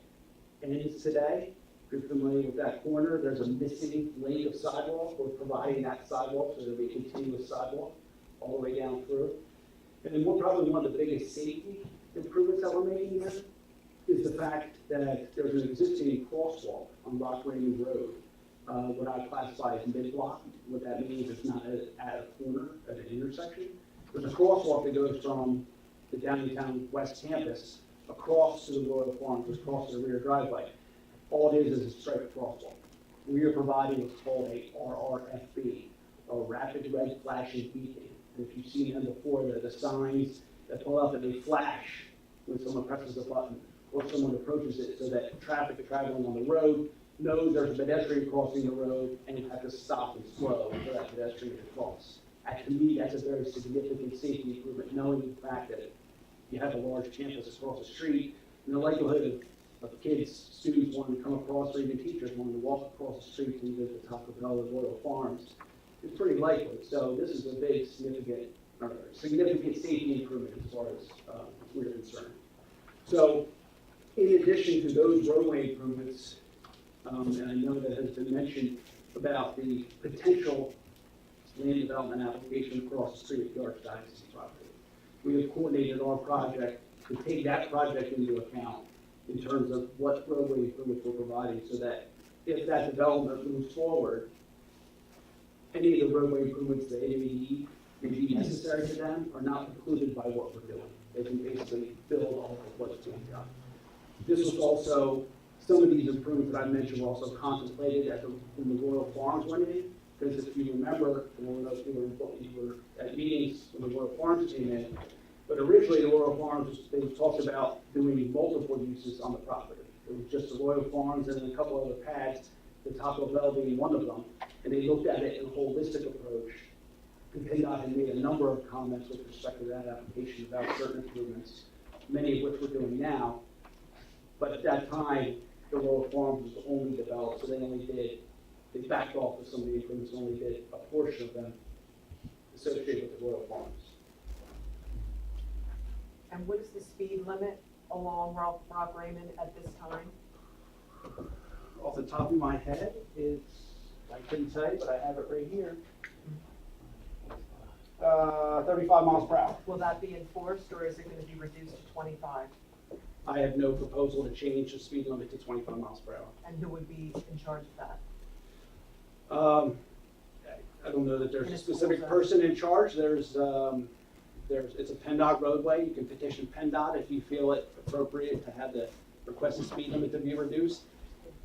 ends today. If you're familiar with that corner, there's a missing lane of sidewalk. We're providing that sidewalk so there'll be a continuous sidewalk all the way down through. And then probably one of the biggest safety improvements that we're making here is the fact that there's an existing crosswalk on Rock Raymond Road, what I classify as mid-block. What that means is not at a corner, at an intersection. There's a crosswalk that goes from the downtown West Campus across to the Royal Farms, across the rear driveway. All it is a straight crosswalk. We are providing what's called a RRFB, or Rapid Red Flashing Beacon. And if you've seen them before, the signs that pull up and they flash when someone presses a button. or someone approaches it, so that traffic traveling on the road knows there's a pedestrian crossing the road and you have to stop and slow for that pedestrian to cross. And to me, that's a very significant safety improvement, knowing the fact that you have a large campus across the street, and the likelihood of kids, students wanting to come across, or even teachers wanting to walk across the street to either the Taco Bell or Royal Farms is pretty likely. So this is a big, significant safety improvement as far as we're concerned. So in addition to those roadway improvements, and I know that has been mentioned about the potential land development application across the street at the Archdiocese property. We have coordinated our project to take that project into account in terms of what roadway improvements we're providing, so that if that development moves forward, any of the roadway improvements that may be necessary to them are not precluded by what we're doing. They can basically build off of what's being done. This was also, some of these improvements that I mentioned were also contemplated when the Royal Farms went in, because if you remember, and all those people were at meetings when the Royal Farms came in, but originally the Royal Farms, they talked about doing multiple uses on the property. It was just the Royal Farms and then a couple other pads, the Taco Bell being one of them, and they looked at it in a holistic approach. And PennDOT had made a number of comments with respect to that application about certain improvements, many of which we're doing now. But at that time, the Royal Farms was only developed, so they backed off of some of the improvements, only did a portion of them associated with the Royal Farms. And what is the speed limit along Rock Raymond at this time? Off the top of my head, I couldn't tell you, but I have it right here. 35 miles per hour. Will that be enforced, or is it going to be reduced to 25? I have no proposal to change the speed limit to 25 miles per hour. And who would be in charge of that? I don't know that there's a specific person in charge. It's a PennDOT roadway. You can petition PennDOT if you feel it appropriate to have the requested speed limit to be reduced.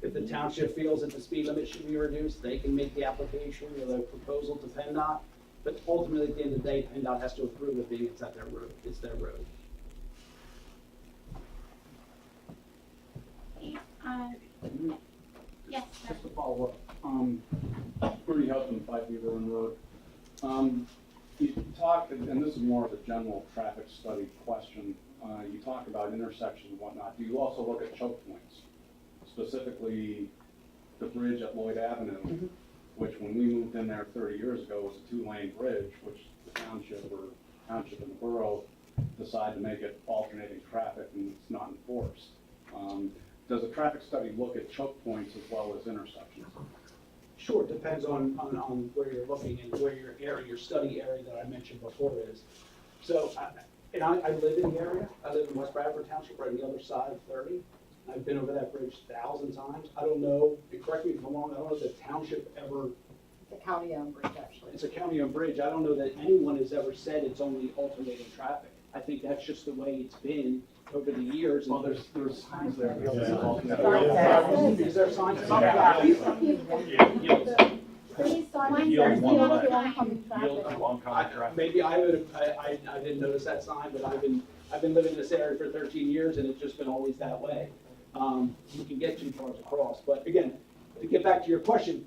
If the township feels that the speed limit should be reduced, they can make the application or the proposal to PennDOT. But ultimately, at the end of the day, PennDOT has to approve it being it's their road. It's their road. Yes, sir. Just to follow up, Rudy Hudson, 5 Beaver Run Road. You talked, and this is more of a general traffic study question, you talk about intersections and whatnot. Do you also look at choke points? Specifically, the bridge at Lloyd Avenue, which when we moved in there 30 years ago was a 2-lane bridge, which the township and the borough decided to make it alternating traffic and it's not enforced. Does a traffic study look at choke points as well as intersections? Sure, it depends on where you're looking and where your area, your study area that I mentioned before is. So, I live in the area. I live in West Bradford Township, right on the other side of 30. I've been over that bridge 1,000 times. I don't know, correct me if I'm wrong, I don't know if the township ever. It's a county-owned bridge, actually. It's a county-owned bridge. I don't know that anyone has ever said it's only alternating traffic. I think that's just the way it's been over the years. Well, there's signs there. Is there signs? These signs Yield are one still lane. to oncoming traffic. Oncoming traffic. Maybe I didn't notice that sign, but I've been living in this area for 13 years and it's just been always that way. You can get 2 cars across, but again, to get back to your question,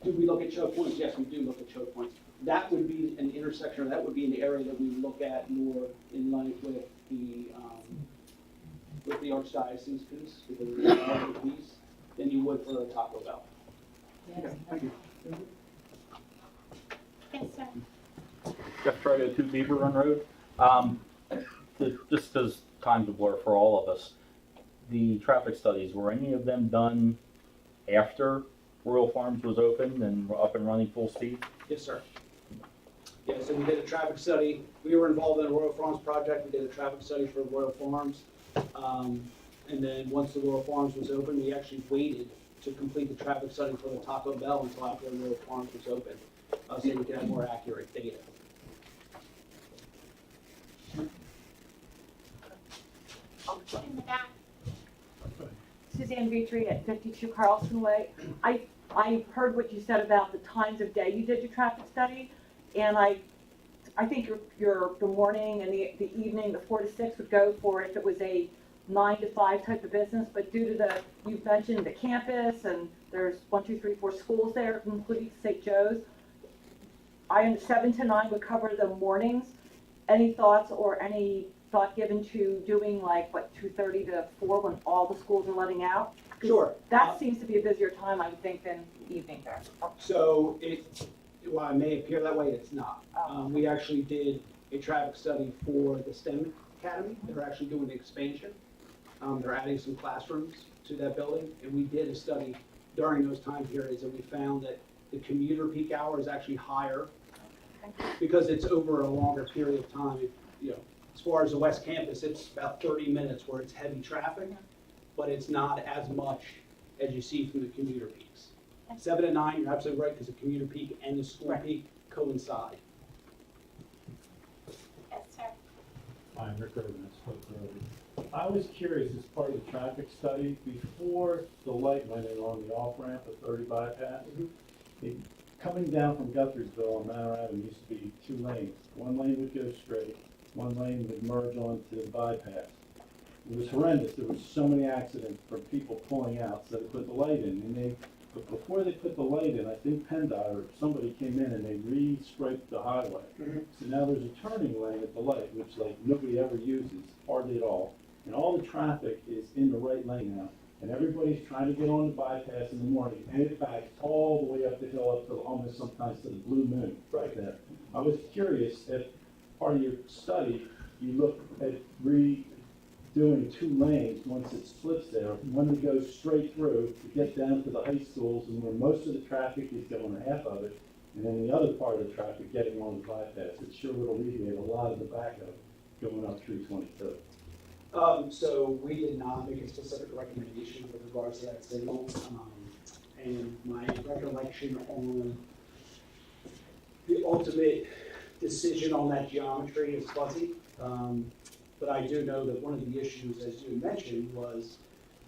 do we look at choke points? Yes, we do look at choke points. That would be an intersection, or that would be an area that we would look at more in line with the Archdiocese piece, with the larger piece, than you would for a Taco Bell. Okay, thank you. Yes, sir. Jeff Troya, 2 Beaver Run Road. Just as time's a blur for all of us, the traffic studies, were any of them done after Royal Farms was open and up and running full speed? Yes, sir. Yeah, so we did a traffic study. We were involved in a Royal Farms project. We did a traffic study for Royal Farms. And then once the Royal Farms was open, we actually waited to complete the traffic study for the Taco Bell until after Royal Farms was open, so we could have more accurate data. In the back. Suzanne Vitri at 52 Carlson Way. I heard what you said about the times of day you did your traffic study, and I think the morning and the evening, the 4 to 6 would go for if it was a 9 to 5 type of business, but due to the, you've mentioned the campus and there's 1, 2, 3, 4 schools there, including St. Joe's. 7 to 9 would cover the mornings. Any thoughts or any thought given to doing like, what, 2:30 to 4 when all the schools are letting out? 'Cause Sure. That seems to be a busier time, I would think, than evening there. So while it may appear that way, it's not. We actually did a traffic study for the STEM Academy. They're actually doing the expansion. They're adding some classrooms to that building, and we did a study during those time periods, and we found that the commuter peak hour is actually higher because it's over a longer period of time. You know, as far as the West Campus, it's about 30 minutes where it's heavy traffic, but it's not as much as you see from the commuter peaks. 7 to 9, you're absolutely right, because the commuter peak and the school peak coincide. Yes, sir. I'm Rick Urban, it's Spoke Road. I was curious, as part of the traffic study, before the light went in on the off-ramp at 30 bypass, coming down from Guthrie'sville on Manor Avenue used to be 2 lanes. One lane would go straight, one lane would merge onto the bypass. It was horrendous. There were so many accidents from people pulling out, so they put the light in. But before they put the light in, I think PennDOT or somebody came in and they re-striped the highway. So now there's a turning lane at the light, which like nobody ever uses, hardly at all. And all the traffic is in the right lane now. And everybody's trying to get on the bypass in the morning, and it backs all the way up the hill, up to almost sometimes to the Blue Moon right there. I was curious if part of your study, you look at redoing 2 lanes once it splits there, one that goes straight through to get down to the high schools and where most of the traffic is going, half of it, and then the other part of the traffic getting on the bypass. It sure would alleviate a lot of the backup going up 322. So we did not make a specific recommendation with regards to that signal. And my recollection on the ultimate decision on that geometry is fuzzy. But I do know that one of the issues, as you mentioned, was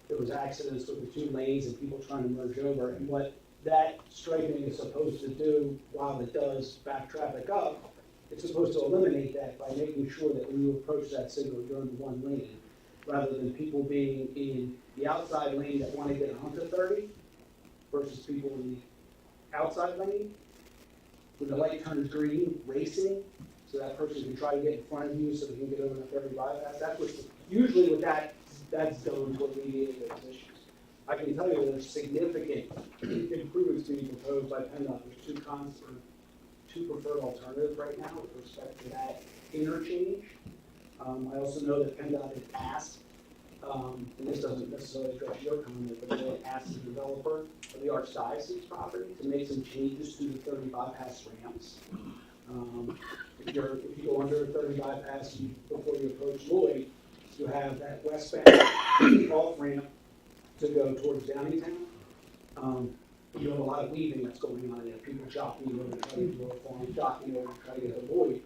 there was accidents with the 2 lanes and people trying to merge over. And what that striping is supposed to do, while it does back traffic up, it's supposed to eliminate that by making sure that when you approach that signal, you're in the 1 lane, rather than people being in the outside lane that want to get onto 30 versus people in the outside lane. When the light turns green, racing, so that person can try to get in front of you so they can get over the 30 bypass. That's what's usually what that's done to alleviate those issues. I can tell you there's significant improvements to be proposed by PennDOT. There's 2 preferred alternatives right now with respect to that interchange. I also know that PennDOT had asked, and this doesn't necessarily address your comment, but they had asked the developer of the Archdiocese property to make some changes to the 30 bypass ramps. If you go under a 30 bypass before you approach Lloyd, you have that westbound off ramp to go towards Downingtown. You have a lot of weaving that's going on there. People jockeying over to try to get a farm, jockeying over to try to get a Lloyd.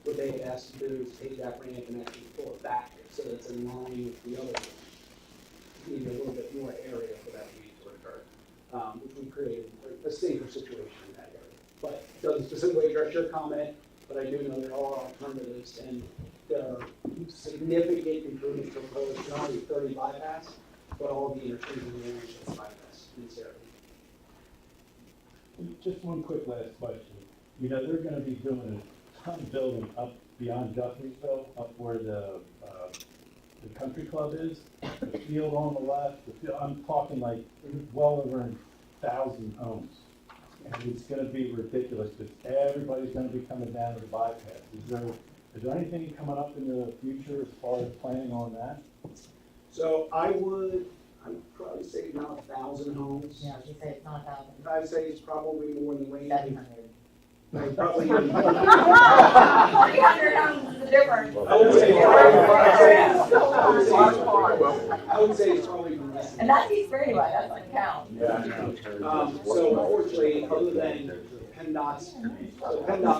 What they had asked to do is take that ramp and actually pull it back so that it's in line with the other one. You need a little bit more area for that weed to occur, which we created a safer situation in that area. But it doesn't specifically address your comment, but I do know there are alternatives and there are significant improvements proposed, not only 30 bypass, but all the interchanges areas of bypass in this area. Just one quick last question. You know, they're gonna be doing a ton of building up beyond Guthrie'sville, up where the country club is, the field on the left, I'm talking like well over 1,000 homes. And it's gonna be ridiculous, because everybody's gonna be coming down to the bypass. Is there anything coming up in the future as far as planning on that? So I'd probably say not 1,000 homes. Yeah, you say it's not 1,000. I'd say it's probably more in the range. 700. Probably. 300 homes is the difference. I would say it's probably less. And that's East Braidway, that's like Caln. So unfortunately, other than PennDOT,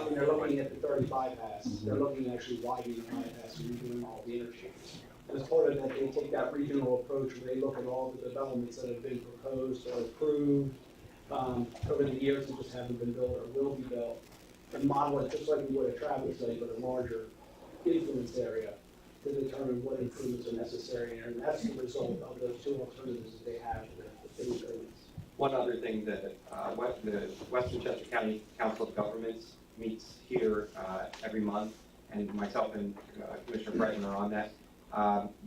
when they're looking at the 30 bypass, they're looking at actually widening the bypass and redoing all the interchanges. And as part of that, they take that regional approach where they look at all the developments that have been proposed or approved over the years that just haven't been built or will be built, and model it just like we would a traffic study, but a larger influence area. to determine what improvements are necessary, and that's the result of those two alternatives that they have, the improvements. One other thing that, the Western Chester County Council of Governments meets here, every month, and myself and Commissioner Breton are on that.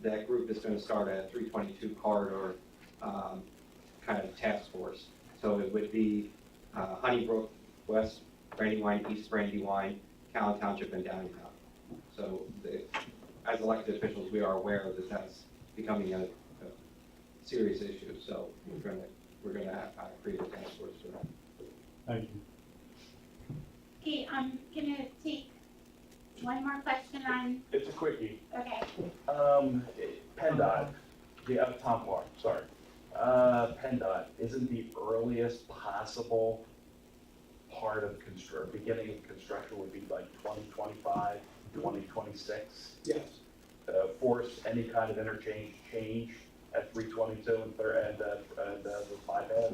That group is gonna start a 322 corridor, kind of task force. So it would be, Honeybrook, West Brandywine, East Brandywine, Caln Township, and Downingtown. So as elected officials, we are aware that that's becoming a serious issue, so we're gonna create a task force for that. Thank you. Okay, I'm gonna take one more question on, It's a quickie. okay. PennDOT, Tom Clark, sorry. PennDOT, isn't the earliest possible part of beginning of construction would be like 2025, 2026? Yes. Force any kind of interchange change at 322 and the 5 Ave, I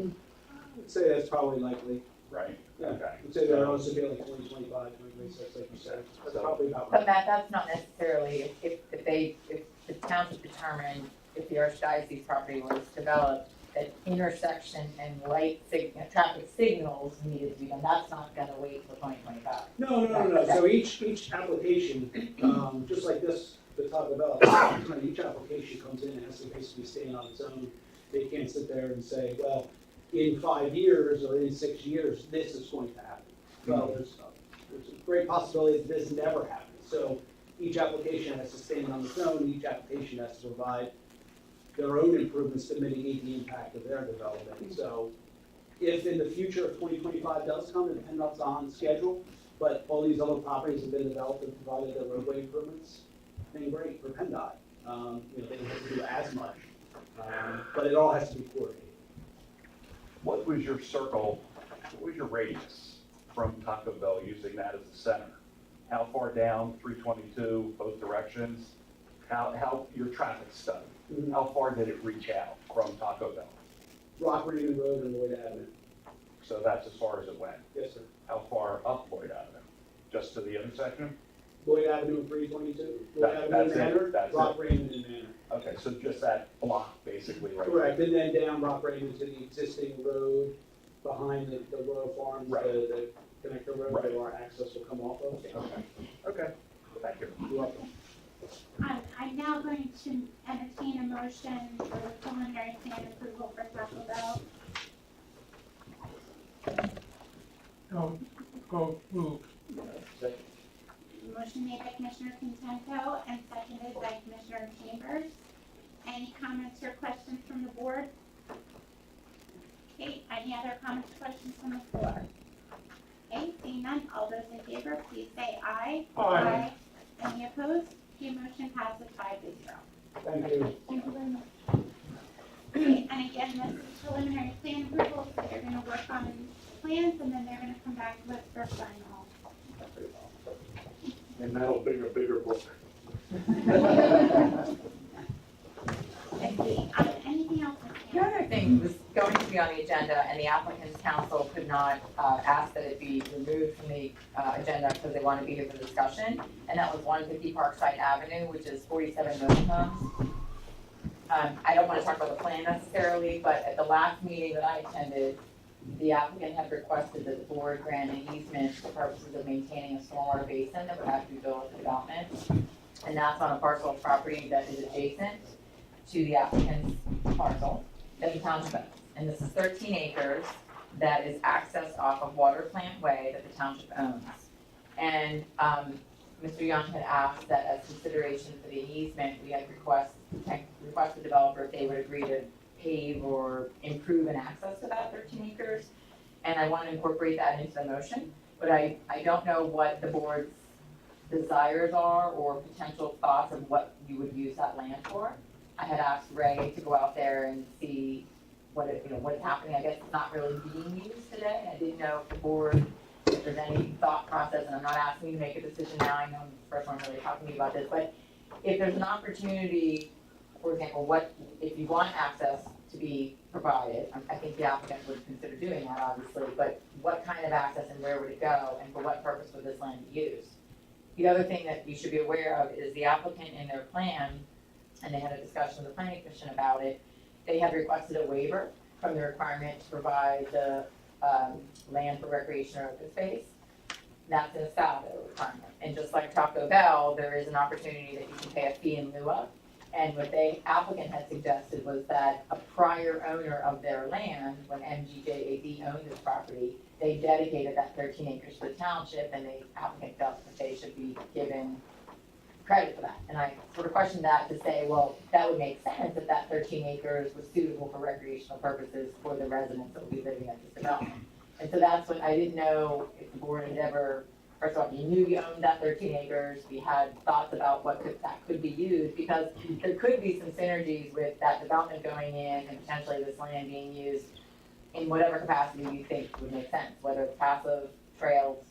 would say that's probably likely. right? Yeah. Okay. I would say that would also be like 2025, 2026, like you said. That's probably about But right. Matt, that's not necessarily, if the township determined, if the Archdiocese property was developed, that intersection and traffic signals needed to be done, that's not gonna wait till 2025. No. So each application, just like this, the Taco Bell, each application comes in and has to basically stand on its own. They can't sit there and say, well, in 5 years or in 6 years, this is going to happen. Well, there's a great possibility that this never happens. So each application has to stand on its own, each application has to provide their own improvements to mitigate the impact of their development. So if in the future, if 2025 does come and PennDOT's on schedule, but all these other properties have been developed and provided their roadway improvements, then great for PennDOT. They don't have to do as much, but it all has to be coordinated. What was your radius from Taco Bell using that as a center? How far down 322, both directions? How your traffic study? How far did it reach out from Taco Bell? Rock Raymond Road and Lloyd Avenue. So that's as far as it went? Yes, sir. How far up Lloyd Avenue? Just to the intersection? Lloyd Avenue and 322. That- Lloyd that's Avenue it, Manor, that's Rock it. Raymond and Manor. Okay, so just that block basically, right? Correct, and then down Rock Raymond to the existing road behind the Royal Farms, Right. the connector road Right. where our access will come off of. Okay, thank you. You're welcome. I'm now going to entertain a motion for the preliminary plan approval for Taco Bell. Go move. Motion made by Commissioner Contento and seconded by Commissioner Chambers. Any comments or questions from the board? Okay, any other comments or questions from the floor? Okay, seeing none, all those in favor, please say aye. Aye. Any opposed? The motion passes 5-0. Thank you. Thank you very much. Okay, and again, this is preliminary plan approval, so they're gonna work on plans and then they're gonna come back with their final approval. And that'll be a bigger book. Anything else? The other thing was going to be on the agenda, and the applicant's counsel could not ask that it be removed from the agenda because they want to be here for discussion, and that was 150 Parkside Avenue, which is 47 motor homes. I don't want to talk about the plan necessarily, but at the last meeting that I attended, the applicant had requested that the board grant an easement for purposes of maintaining a stormwater basin that would have to be built with the development, and that's on a parcel of property that is adjacent to the applicant's parcel that the township owns. And this is 13 acres that is accessed off of Water Plant Way that the township owns. And Mr. Young had asked that as consideration for the easement, we had request the developer if they would agree to pave or improve an access to that 13 acres. And I want to incorporate that into the motion, but I don't know what the board's desires are or potential thoughts of what you would use that land for. I had asked Ray to go out there and see what's happening. I guess it's not really being used today. I didn't know if the board, if there's any thought process, and I'm not asking you to make a decision now. I know I'm the first one really talking to you about this, but if there's an opportunity, for example, if you want access to be provided, I think the applicant would consider doing that, obviously, but what kind of access and where would it go, and for what purpose would this land be used? The other thing that you should be aware of is the applicant in their plan, and they had a discussion with the planning commission about it, they had requested a waiver from the requirement to provide the land for recreation or open space. That's an established requirement. And just like Taco Bell, there is an opportunity that you can pay a fee in lieu of. And what the applicant had suggested was that a prior owner of their land, when MGJAD owned this property, they dedicated that 13 acres to the township, and the applicant felt that they should be given credit for that. And I sort of questioned that to say, well, that would make sense if that 13 acres was suitable for recreational purposes for the residents that would be living at this development. And so that's what I didn't know if the board had ever, first of all, you knew you owned that 13 acres, we had thoughts about what that could be used, because there could be some synergies with that development going in and potentially this land being used in whatever capacity you think would make sense, whether it's passive, trails,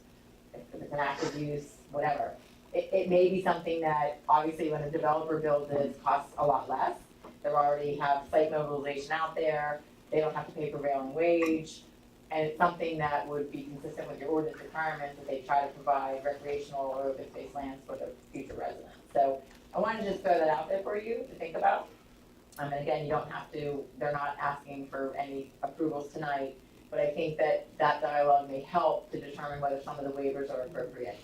if it's an active use, whatever. It may be something that, obviously, when a developer builds it, costs a lot less. They already have site mobilization out there, they don't have to pay prevailing wage, and it's something that would be consistent with your ordinance requirements that they try to provide recreational or open space lands for the future residents. So I wanted to just throw that out there for you to think about. And again, you don't have to, they're not asking for any approvals tonight, but I think that that dialogue may help to determine whether some of the waivers are appropriate.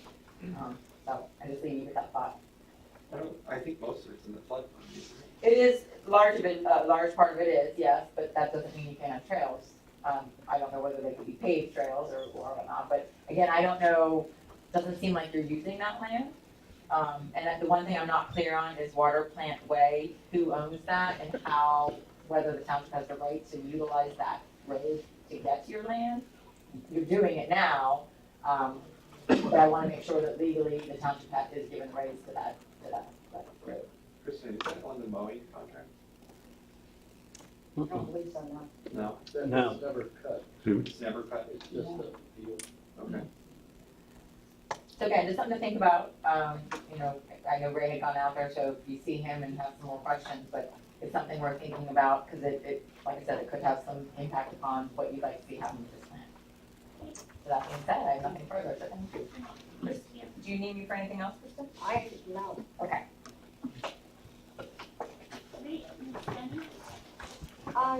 So I just leave you with that thought. I think most of it's in the floodplain. It is, large part of it is, yes, but that doesn't mean you can't have trails. I don't know whether they could be paved trails or whatnot, but again, I don't know, doesn't seem like you're using that land. And the one thing I'm not clear on is Water Plant Way, who owns that and how, whether the township has the right to utilize that road to get to your land. You're doing it now, but I want to make sure that legally the township is given rights to that road. Kristen, is that on the mowing contract? I don't believe so, no. No? No. It's never cut. It's never cut? It's just a field. Okay. So again, just something to think about. You know, I know Ray had gone out there, so if you see him and have some more questions, but it's something we're thinking about because it, like I said, it could have some impact upon what you'd like to see happen with this plan. So that being said, I have nothing further, so thank you. Chris, do you need me for anything else, Kristen? No. Okay.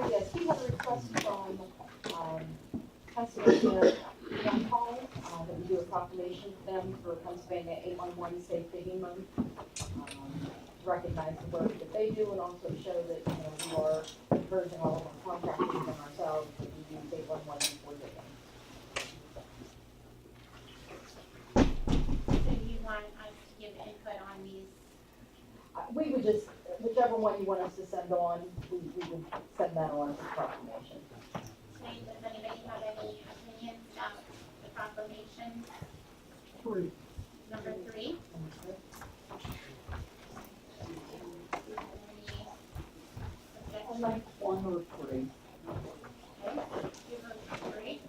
Yes, we have a request from, Pennsylvania Caln, that we do a proclamation for them for Pennsylvania 811 Safe Digging Month. Recognize the work that they do and also show that, you know, we are encouraging all of our contractors and ourselves that we use 811 for digging. So you want us to give input on these? We would just, whichever one you want us to send on, we would send that on as a proclamation. Okay, does anybody have any opinions about the proclamation? 3. Number 3? I like 1 or 3. Okay, you vote 3.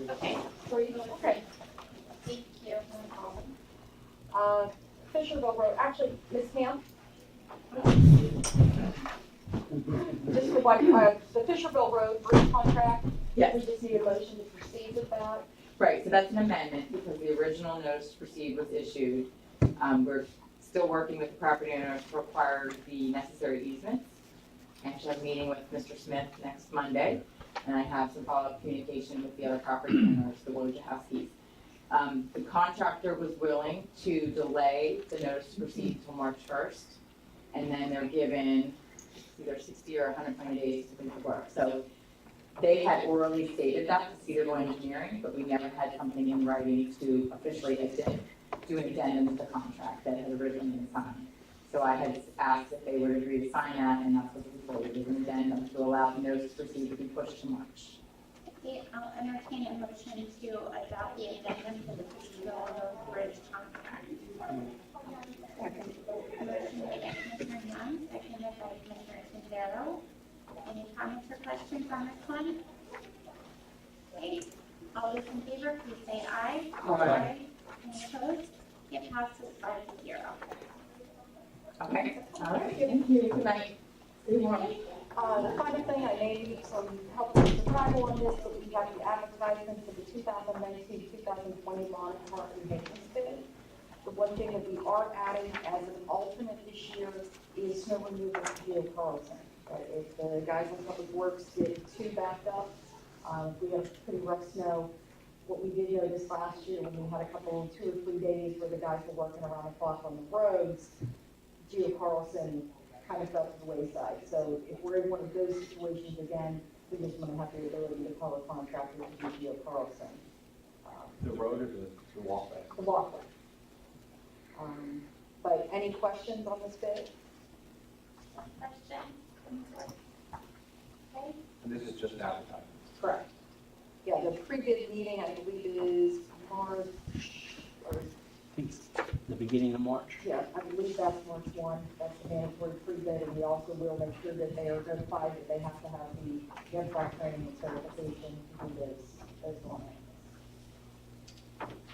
Okay. 3, okay. Thank you. Fisherville Road, actually, Ms. Camp? Just for what, the Fisherville Road bridge contract? Yes. We just need a motion to proceed with that. Right, so that's an amendment because the original notice to proceed was issued. We're still working with the property owner to require the necessary easements. I actually have a meeting with Mr. Smith next Monday, and I have some follow-up communication with the other property owners, the Wojciechowskis. The contractor was willing to delay the notice to proceed until March 1st, and then they're given either 60 or 120 days to complete the work. So they had orally stated that to Cedarville Engineering, but we never had something in writing to officially do an addendum to the contract that had originally been signed. So I had asked if they would agree to sign that, and that's what was voted, is an addendum to allow the notice to proceed to be pushed to March. Okay, I'll entertain a motion to adopt the addendum to the Fisherville Road Bridge contract. A motion made by Commissioner Young, seconded by Commissioner Sindero. Any comments or questions on this one? Okay, all those in favor, please say aye. Aye. Any opposed? It passes 5-0. Okay, all right, thank you, good night. Good morning. The final thing, I may need some help with survival on this, but we got the advertisement for the 2019-2020 lawn and park maintenance bid. The one thing that we are adding as an alternate this year is snow removal to Geo Carlson. If the guys on Public Works get too backed up, we have pretty rough snow. What we did notice last year when we had a couple, 2 or 3 days where the guys were working around the clock on the roads, Geo Carlson kind of fell to the wayside. So if we're in one of those situations again, we just want to have the ability to call a contractor to do Geo Carlson. The road or the walkway? The walkway. But any questions on this bid? Question? Okay, And this is just advertising. Correct. Yeah, the pre-bid meeting, I believe, is March, or, The beginning of March. yeah, I believe that's March 1. That's the mandatory pre-bid, and we also will make sure that they are notified that they have to have the NFRA training and certification to do those lines.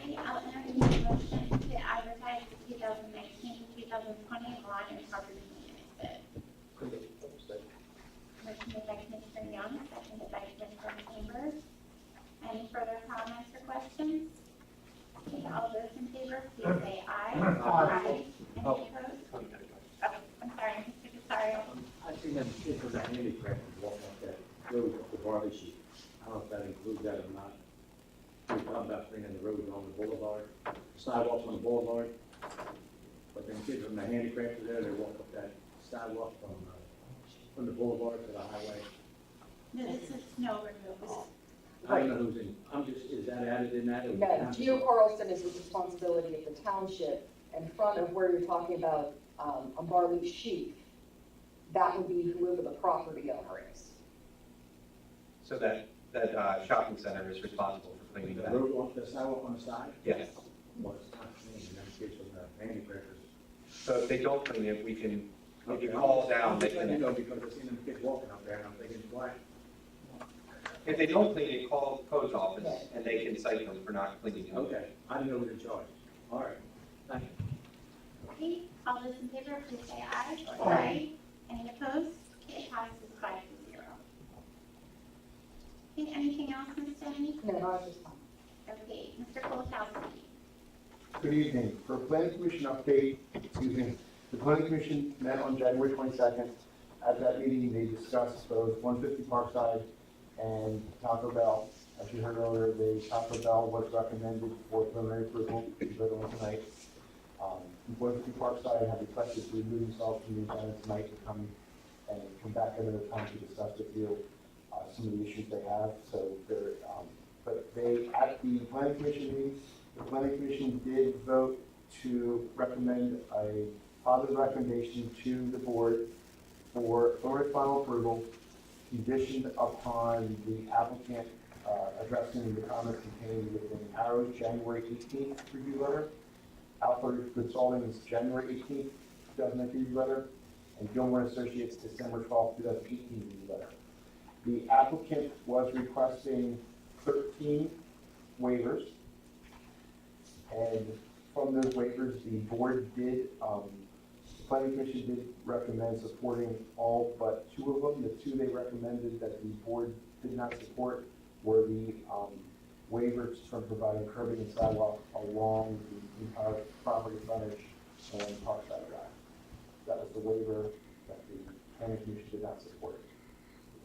okay, I'll entertain a motion to advertise the 2019-2020 lawn and property maintenance bid. Motion made by Commissioner Young, seconded by Commissioner Chambers. Any further comments or questions? Okay, all those in favor, please say aye. Aye. Any opposed? Oh, I'm sorry, Mr. Desario. I seen them kids with a handicap walking up that road up the barley sheet. I don't know if that includes that or not. We're talking about bringing the road on the boulevard, sidewalks on the boulevard. But them kids with the handicap there, they walk up that sidewalk from the boulevard to the highway. No, this is snow removal. I don't know who's in, is that added in that? or No, the Geo Carlson is the responsibility of the township in front of where you're talking about, a barley sheaf. That would be whoever the property owner is. So that shopping center is responsible for cleaning The that? road on the sidewalk on the side? Yes. Well, it's not clean, them kids with the handicrafters. So if they don't clean it, we can, if you call down, they You can, know, because I've seen them kids walking up there and I'm thinking, why? if they don't clean it, call the post office and they can cite them for not cleaning it. Okay, I didn't know who was in charge. All right, thank you. Okay, all those in favor, please say aye. Aye. Any opposed? Okay, it passes 5-0. Okay, anything else, Ms. Denny? No, not at this time. Okay, Mr. Kolakowski. Good evening. For a planning commission update, excuse me, the planning commission met on January 22nd. At that meeting, they discussed both 150 Parkside and Taco Bell. As you heard earlier, Taco Bell was recommended for preliminary approval, to vote on tonight. 150 Parkside have requested to remove themselves from the agenda tonight to come back another time to discuss with you some of the issues they have. So they're, but they, at the planning commission meeting, the planning commission did vote to recommend a positive recommendation to the board for final approval, conditioned upon the applicant addressing the comments contained within Arrow's January 18th review letter, Alfred Consulting's January 18th, 2019 review letter, and Gilmore Associates December 12th, 2018 review letter. The applicant was requesting 13 waivers, and from those waivers, the board did, the planning commission did recommend supporting all but 2 of them. The 2 they recommended that the board did not support were the waivers from providing curbing and sidewalk along the entire property frontage and Parkside Drive. That was the waiver that the planning commission did not support.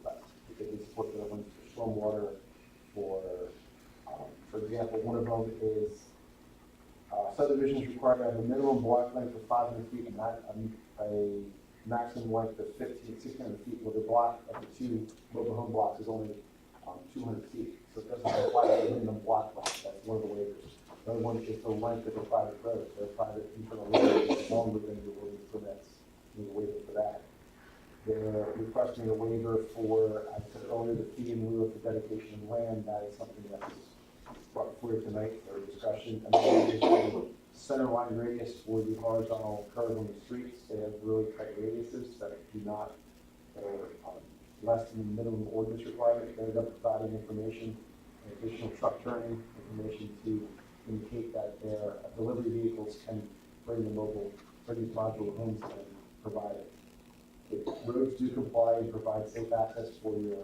But they did support the other ones for stormwater, for example, one of them is subdivisions required to have a minimum block length of 500 feet and not a maximum length of 1,600 feet, where the block of the 2 mobile home blocks is only 200 feet. So it doesn't require a minimum block length. That's one of the waivers. The other one is the length of the private road. So a private internal road is longer than the ordinance permits. Need a waiver for that. They're requesting a waiver for, I said earlier, the fee in lieu of the dedication of land. That is something that was brought forward tonight for discussion. And then the center line radius for the horizontal curve on the streets. They have really tight radiuses that do not, that are less than the minimum ordinance requirement. They end up providing information, additional truck turning information to indicate that their delivery vehicles can bring the mobile for these modular homes to provide it. The roads do comply and provide safe access for the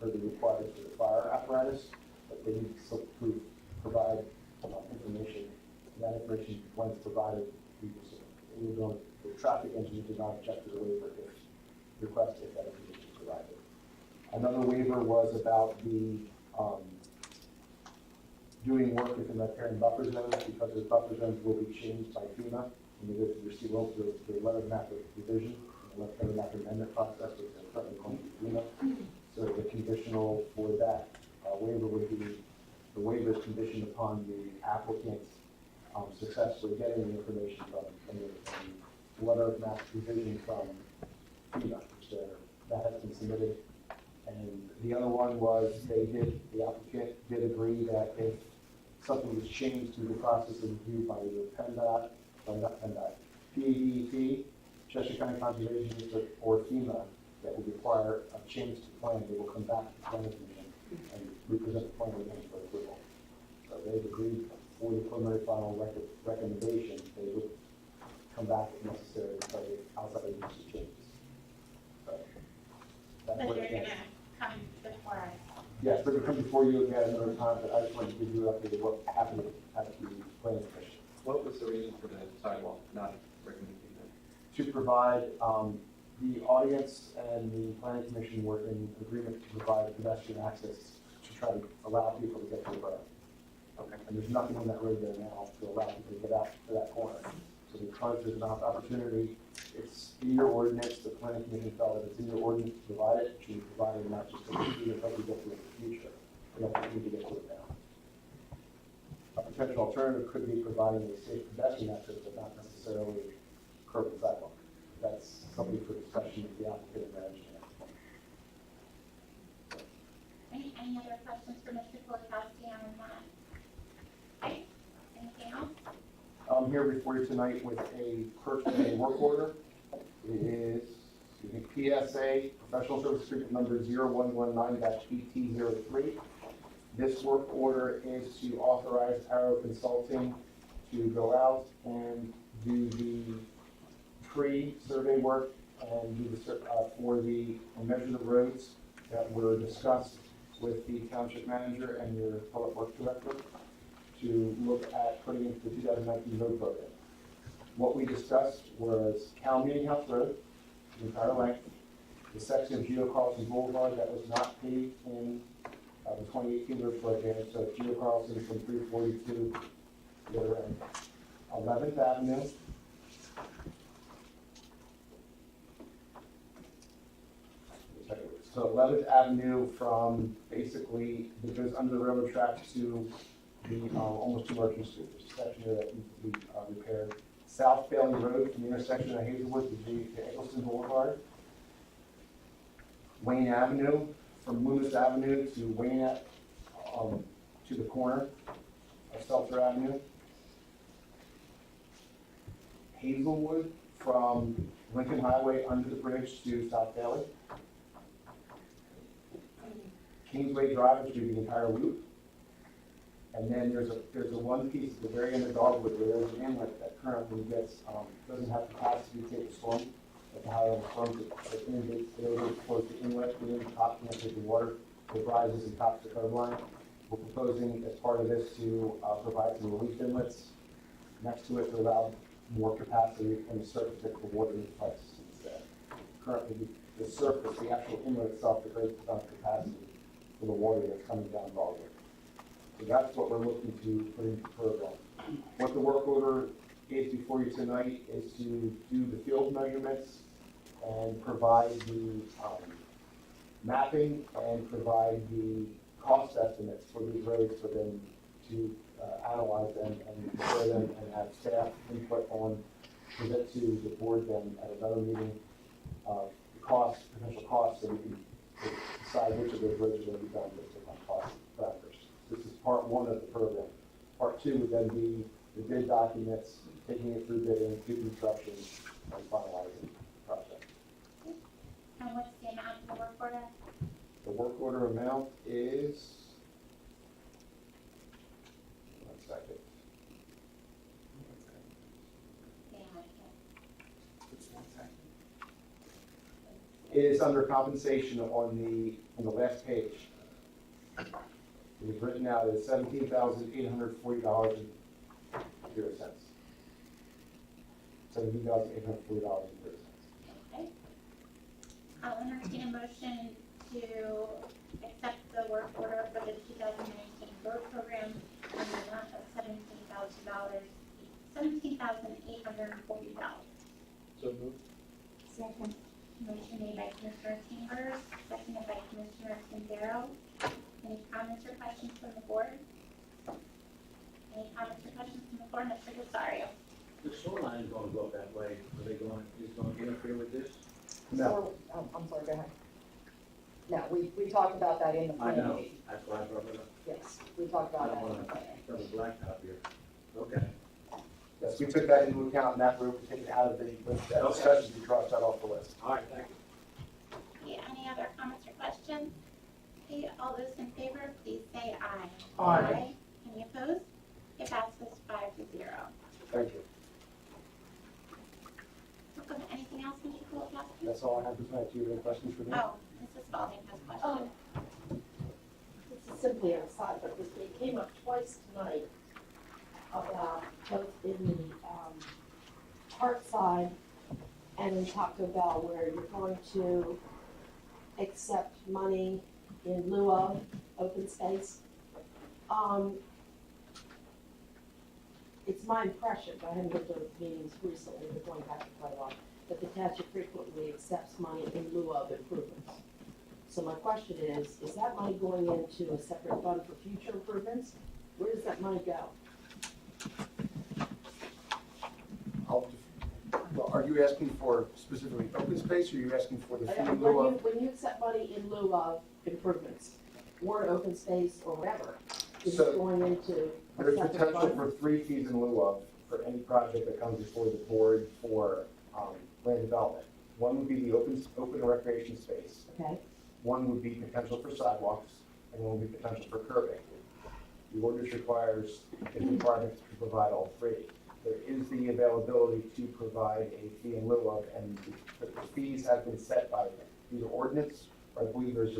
requirements for the fire apparatus, but they need to still provide information. And that information, when it's provided, we don't, the traffic engineer did not object to the waiver if requested if that information is provided. Another waiver was about the doing work within the riparian buffer zones, because those buffer zones will be changed by FEMA, and they go through the letter map of revision, the letter map amendment process, which is currently going through FEMA. So the conditional for that waiver would be, the waiver is conditioned upon the applicant's successfully getting the information from the letter of map revision from FEMA, which that has been submitted. And the other one was the applicant did agree that if something was changed through the process of review by either PennDOT, or not PennDOT, PADEP, Cheshire County Conservation District, or FEMA, that would require a change to the plan, they will come back to the planning commission and represent the plan again for approval. So they've agreed for the preliminary final recommendation, they would come back if necessary to try to outside agency changes. So that's So what you're it gonna is. come before us. Yes, they're gonna come before you again another time, but I just wanted to give you an update of what happened at the planning commission. What was the reason for the sidewalk not recommending that? To provide, the audience and the planning commission were in agreement to provide pedestrian access to try to allow people to get to the road. Okay. And there's nothing on that road there now to allow people to get out to that corner. So because there's an opportunity, it's in your ordinance, the planning commission felt that it's in your ordinance to provide it, should be provided, not just to the but we get to it in the future. We don't need to get to it now. A potential alternative could be providing a safe pedestrian access, but not necessarily curb and sidewalk. That's something for discussion with the applicant and the engineer. Any other questions for Mr. Kulikowski on that? Okay, anything else? I'm here before you tonight with a work order. It is, PSA, Professional Service Agreement number 0119-PT03. This work order is to authorize Arrow Consulting to go out and do the pre-survey work and do the, and measure the roads that were discussed with the township manager and your public works director to look at putting into the 2019 road program. What we discussed was Caln Meeting House Road, the entire length, the section of Geo Carlson Boulevard that was not paved in the 2018 road program, so Geo Carlson from 342 to the other end. 11th Avenue, so 11th Avenue from basically, it goes under the railroad tracks to the, almost to Merchant Street. There's a section there that needs to be repaired. South Bailey Road from the intersection of Hazelwood to Eggleston Boulevard. Wayne Avenue from Loomis Avenue to Wayne, to the corner of Seltzer Avenue. Hazelwood from Lincoln Highway under the bridge to South Bailey. Kingsway Drive, which would be the entire loop. And then there's a one piece at the very end of Dogwood where there's an inlet that currently gets, doesn't have capacity to take a storm. At the higher level storms, it inundates the area close to inlet, the top can't take the water, it rises and tops the curb line. We're proposing as part of this to provide some relief inlets next to it to allow more capacity from the surface to the water in place instead. Currently, the surface, the actual inlet itself, the great capacity for the water that's coming down Dogwood. So that's what we're looking to put into the program. What the work order is before you tonight is to do the field measurements and provide the mapping and provide the cost estimates for these roads for them to analyze them and compare them and have staff input on, present to the board then at another meeting, the costs, potential costs, so we can decide which of those roads are going to be done based upon cost factors. This is part one of the program. Part two would then be the bid documents, taking it through bidding, through construction, and finalizing the project. And what's the amount of the work order? The work order amount is, one second. Yeah, It is under compensation on the last page. It is written out as $17,840.00. $17,840.00. Okay. I'll entertain a motion to accept the work order for the 2019 road program in the amount of $17,840. So moved. Second. Motion made by Commissioner Chambers, seconded by Commissioner Sindero. Any comments or questions from the board? Any comments or questions from the board? Mr. Rosario? The shoreline is gonna go up that way, are they going, is going to interfere with this? No. So, I'm sorry, go ahead. No, we talked about that in the I planning know, meeting. that's why I brought it up. Yes, we talked I about don't that in wanna the planning. throw the blacktop here. Okay. Yes, we took that into account, and that road was taken out of the discussions, we crossed that off the list. All right, thank you. Okay, any other comments or questions? Okay, all those in favor, please say aye. Aye. Any opposed? It passes 5-0. Thank you. Welcome. Anything else, Mr. Kulikowski? That's all I have tonight. Do you have any questions for me? Oh, Mrs. Spalding has a question. This is simply an aside, but this it came up twice tonight about both in the Hart side and in Taco Bell, where you're going to accept money in lieu of open space. It's my impression, I haven't been to meetings recently, but going back to quite a while, that the township frequently accepts money in lieu of improvements. So my question is that money going into a separate fund for future improvements? Where does that money go? Well, are you asking for specifically open space, or are you asking for the fee in lieu of? When you accept money in lieu of improvements, or open space or whatever, is So, it going into a There's separate potential fund? for 3 fees in lieu of for any project that comes before the board for land development. One would be the open recreation space. Okay, One would be potential for sidewalks, and one would be potential for curbing. The ordinance requires, its requirements to provide all 3. There is the availability to provide a fee in lieu of, and the fees have been set by either ordinance, or I believe it's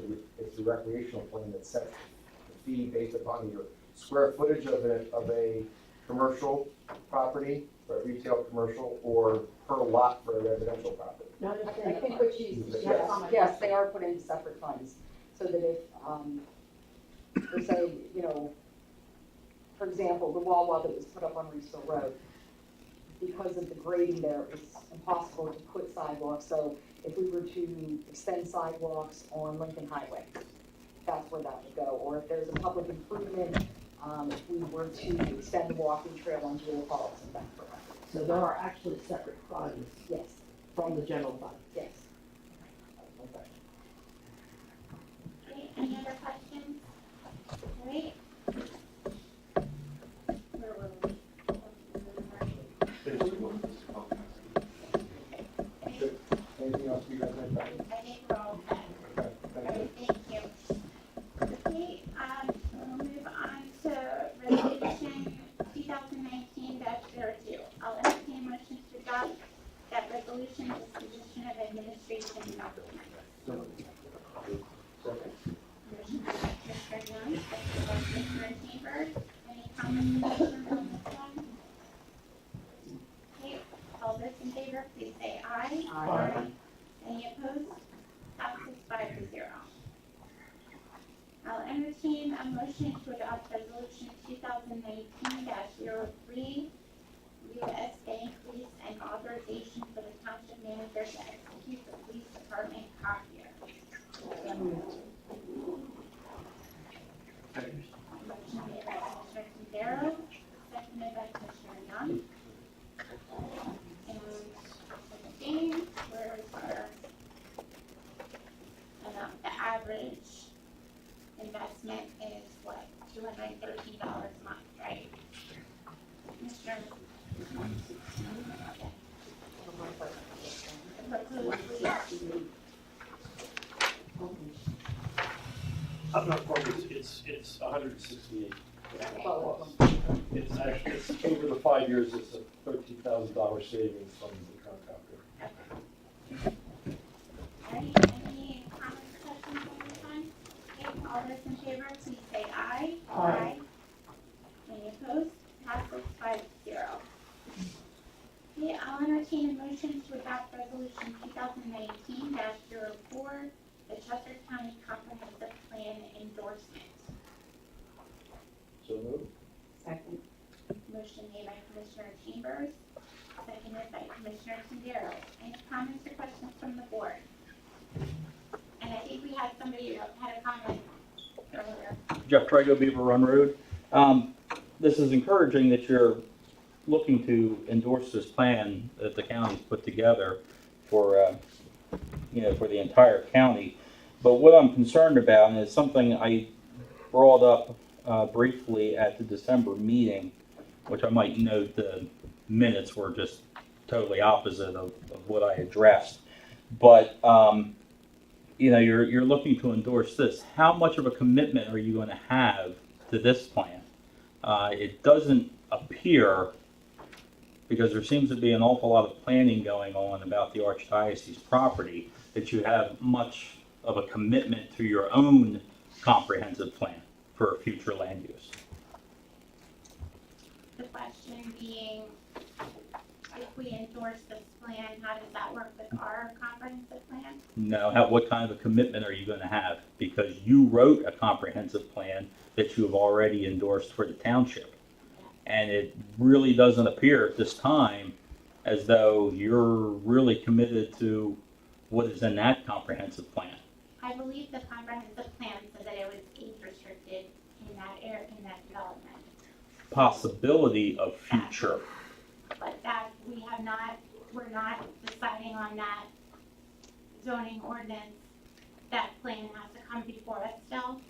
the recreational plan that sets the fee based upon your square footage of a commercial property, or retail commercial, or per lot for a residential property. no, I think what she's, yes, they are put into separate funds, so that if, for say, for example, the wall that was put up on Reesville Road, because of the grading there, it's impossible to put sidewalks, so if we were to extend sidewalks on Lincoln Highway, that's where that would go, or if there's a public improvement, if we were to extend the walking trail on Jewel Falls, and that's where that would go. so there are actually separate funds Yes, from the general fund. yes. Okay, any other questions? All right. Where were we? Anything else you guys have? I think we're all set. Okay, All thank you. right, thank you. Okay, we'll move on to resolution 2019-02. I'll entertain motions to adopt that resolution disposition of administration documents. Motion by Commissioner Young, second by Commissioner Chambers. Any comments or questions on this one? Okay, all those in favor, please say aye. Aye. Any opposed? Passes 5-0. I'll entertain a motion to adopt resolution 2019-03, U.S. Bank lease and authorization for the township manager to execute the police department copier. Motion made by Commissioner Sindero, seconded by Commissioner Young. And James, where is our, the average investment is what, $213 a month, right? Commissioner? The proposed lease. I'm not quite, it's 168. It's actually, it's over the 5 years, it's a $13,000 savings from the contractor. All right, Chambers, seconded by Commissioner Tindaro. Any comments or questions from the board? And I think we had somebody who had a comment earlier. Jeff Trago, Beaver Run Road. This is encouraging that you're looking to endorse this plan that the county's put together for, for the entire county. But what I'm concerned about, and it's something I brought up briefly at the December meeting, which I might note the minutes were just totally opposite of what I addressed. But, you're looking to endorse this. How much of a commitment are you going to have to this plan? It doesn't appear, because there seems to be an awful lot of planning going on about the Archdiocese property, that you have much of a commitment to your own comprehensive plan for future land use. The question being, if we endorse this plan, how does that work with our comprehensive plan? No, what kind of a commitment are you going to have? Because you wrote a comprehensive plan that you have already endorsed for the township. And it really doesn't appear at this time as though you're really committed to what is in that comprehensive plan. I believe the comprehensive plan said that it was age restricted in that area, in that development. Possibility of future. But that we're not deciding on that zoning ordinance. That plan has to come before us still.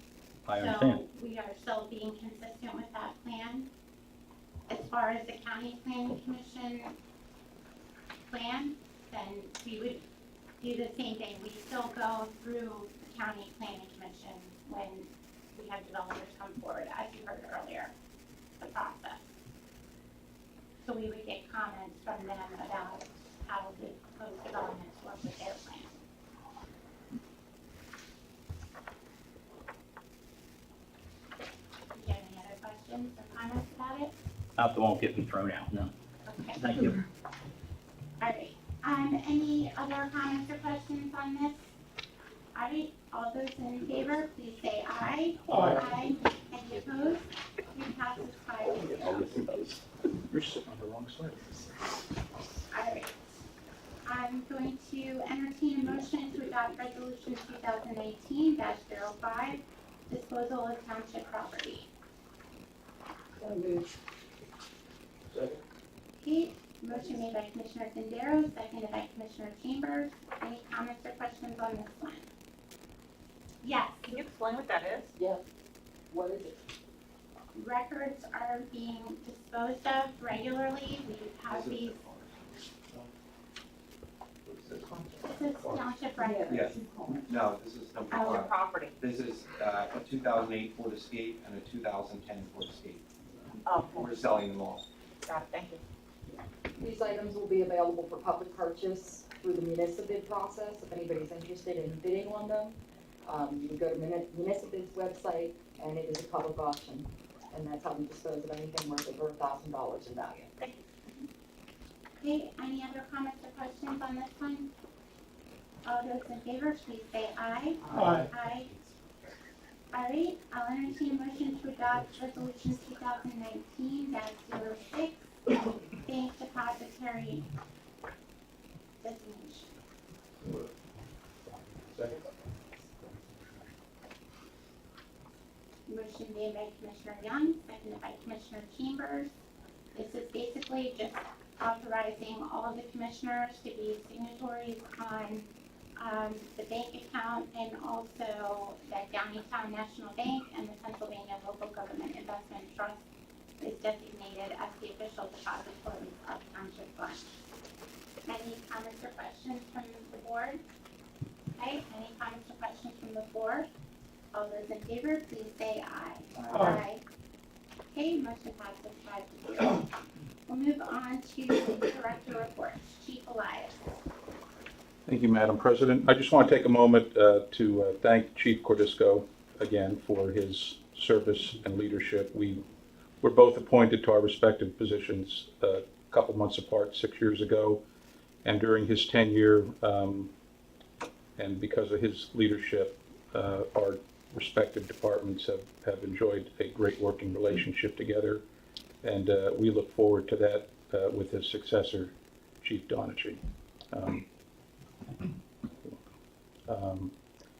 I understand. So we are still being consistent with that plan. As far as the county planning commission plan, then we would do the same thing. We still go through the county planning commission when we have developers come forward, as you heard earlier, the process. So we would get comments from them about how the proposed developments work with their plan. Do you have any other questions or comments about it? Not that won't get me thrown out, no. Okay. Thank you. All right, any other comments or questions on this? All right, all those in favor, please say aye. Aye. Any opposed? It passes 5-0. You're sitting on the wrong side of this. All right. I'm going to entertain a motion to adopt resolution 2018-05, disposal of township property. So moved. Okay, motion made by Commissioner Tindaro, seconded by Commissioner Chambers. Any comments or questions on this one? Yes, Can you explain what that is? Yes. What is it? records are being disposed of regularly. We have these. This is township records. Yes. No, this is number Township 5. property. This is a 2008 Ford Escape and a 2010 Ford Escape. Oh, We're selling them all. got it, thank you. These items will be available for public purchase through the municipal bid process. If anybody's interested in bidding on them, you can go to municipal's website, and it is a public auction. And that's how we dispose of anything worth over $1,000 in value. Okay, any other comments or questions on this one? All those in favor, please say aye. Aye. Aye. All right, I'll entertain a motion to adopt resolution 2019-06, bank depository designation. Second. Motion made by Commissioner Young, seconded by Commissioner Chambers. This is basically just authorizing all of the commissioners to be signatories on the bank account, and also that Downingtown National Bank and the Pennsylvania Local Government Investment Trust is designated as the official depository of township funds. Any comments or questions from the board? Okay, any comments or questions from the board? All those in favor, please say aye. Aye. Okay, motion passes 5-0. We'll move on to director reports. Chief Elias. Thank you, Madam President. I just want to take a moment to thank Chief Cordisco again for his service and leadership. We were both appointed to our respective positions a couple months apart 6 years ago, and during his tenure, and because of his leadership, our respective departments have enjoyed a great working relationship together, and we look forward to that with his successor, Chief Donachi.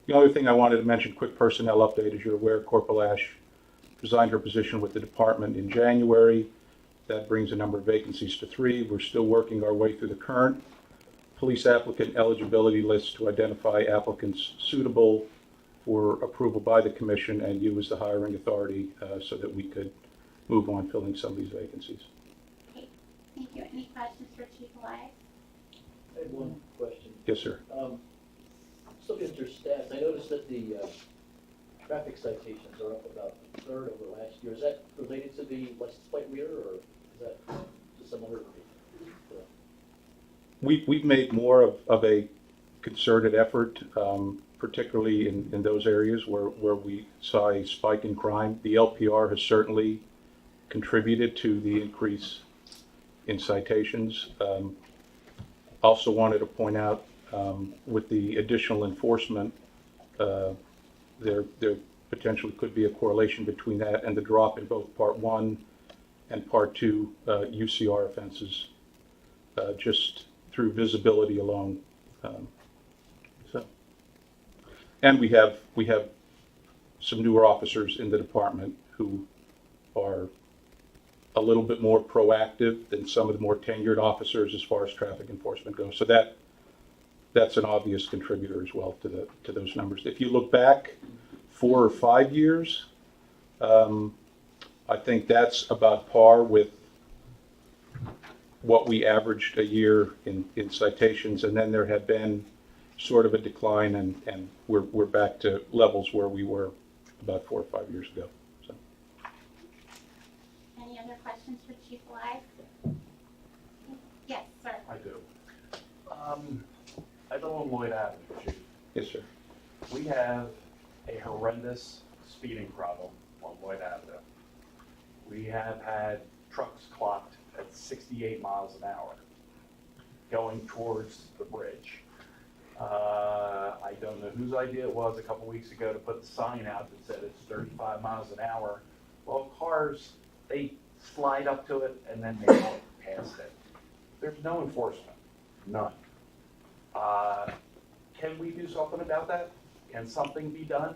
The other thing I wanted to mention, quick personnel update, as you're aware, Corporal Ash resigned her position with the department in January. That brings the number of vacancies to 3. We're still working our way through the current police applicant eligibility list to identify applicants suitable for approval by the commission and you as the hiring authority so that we could move on filling some of these vacancies. Okay, thank you. Any questions for Chief Elias? I have one question. Yes, sir. Just looking at your stats, I noticed that the traffic citations are up about a third over last year. Is that related to the license plate reader, or is that just some other? We've made more of a concerted effort, particularly in those areas where we saw a spike in crime. The LPR has certainly contributed to the increase in citations. Also wanted to point out with the additional enforcement, there potentially could be a correlation between that and the drop in both Part 1 and Part 2 UCR offenses, just through visibility alone. And we have some newer officers in the department who are a little bit more proactive than some of the more tenured officers as far as traffic enforcement goes. So that's an obvious contributor as well to those numbers. If you look back 4 or 5 years, I think that's about par with what we averaged a year in citations, and then there had been sort of a decline, and we're back to levels where we were about 4 or 5 years ago. So. Any other questions for Chief Elias? Yes, sir. I do. I live on Lloyd Avenue, Chief. Yes, sir. We have a horrendous speeding problem on Lloyd Avenue. We have had trucks clocked at 68 miles an hour going towards the bridge. I don't know whose idea it was a couple weeks ago to put the sign out that said it's 35 miles an hour. Well, cars, they slide up to it and then they walk past it. There's no enforcement, none. Can we do something about that? Can something be done?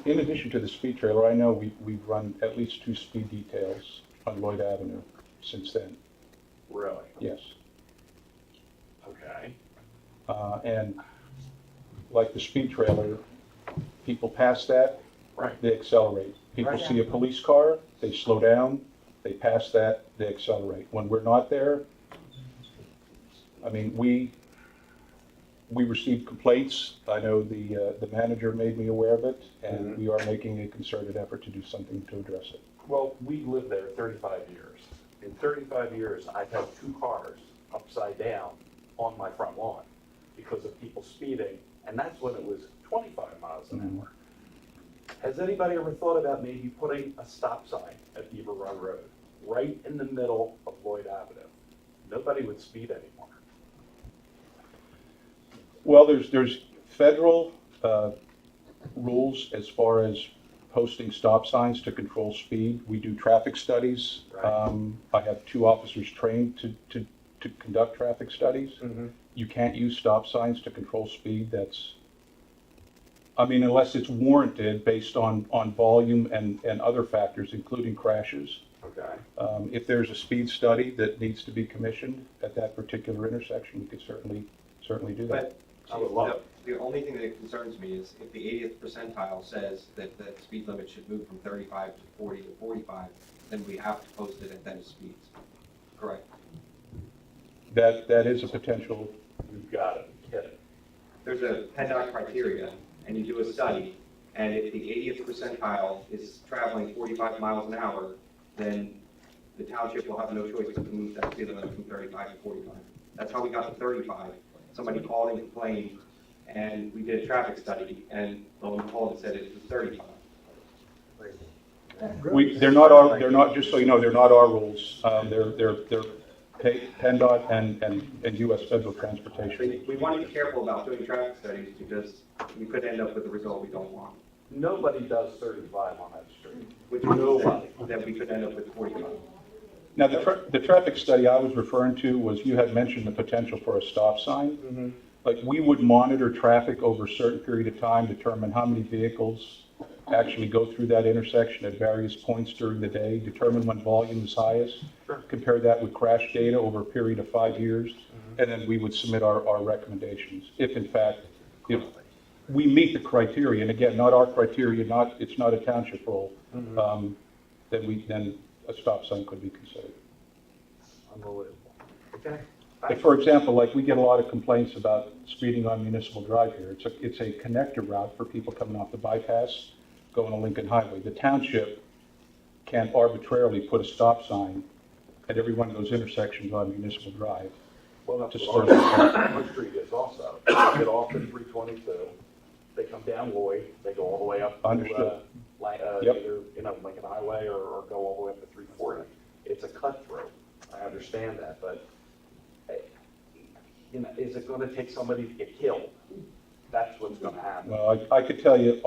In addition to the speed trailer, I know we've run at least 2 speed details on Lloyd Avenue since then. Really? Yes. Okay. And like the speed trailer, people pass that, right. They accelerate. People see a police car, they slow down, they pass that, they accelerate. When we're not there, I mean, we received complaints. I know the manager made me aware of it, and we are making a concerted effort to do something to address it. Well, we've lived there 35 years. In 35 years, I've had 2 cars upside down on my front lawn because of people speeding, and that's when it was 25 miles an hour. Has anybody ever thought about maybe putting a stop sign at Beaver Run Road, right in the middle of Lloyd Avenue? Nobody would speed anymore. Well, there's federal rules as far as posting stop signs to control speed. We do traffic studies. Right. I have 2 officers trained to conduct traffic studies. Mm-hmm. You can't use stop signs to control speed. I mean, unless it's warranted based on volume and other factors, including crashes. Okay. If there's a speed study that needs to be commissioned at that particular intersection, we could certainly do that. I would love it. The only thing that concerns me is if the 80th percentile says that the speed limit should move from 35 to 40 to 45, then we have to post it at those speeds. Correct? That is a potential. You've got it. Get it. There's a PennDOT criteria, and you do a study, and if the 80th percentile is traveling 45 miles an hour, then the township will have no choice but to move that speed limit from 35 to 45. That's how we got to 35. Somebody called and complained, and we did a traffic study, and lo and behold, it said it was 35. They're not, just so you know, they're not our rules. They're PennDOT and U.S. Federal Transportation. We want to be careful about doing traffic studies because we could end up with a result we don't want. Nobody does 35 on that street. Which Nobody. means that we could end up with 45. Now, the traffic study I was referring to was, you had mentioned the potential for a stop sign. Like, we would monitor traffic over a certain period of time, determine how many vehicles actually go through that intersection at various points during the day, determine when volume is highest, compare that with crash data over a period of 5 years, and then we would submit our recommendations. If in fact, if we meet the criteria, and again, not our criteria, it's not a township rule, then a stop sign could be considered. Unbelievable. Okay. But for example, like, we get a lot of complaints about speeding on Municipal Drive here. It's a connector route for people coming off the bypass, going to Lincoln Highway. The township can't arbitrarily put a stop sign at every one of those intersections on Municipal Drive. Well, that's to what slow our street is also. They get off at 322, they come down Lloyd, they go all the way up to, Understood. either, Lincoln Highway or go all the way up to 340. It's a cut through. I understand that, but is it going to take somebody to get killed? That's what's going to happen. Well, I could tell you,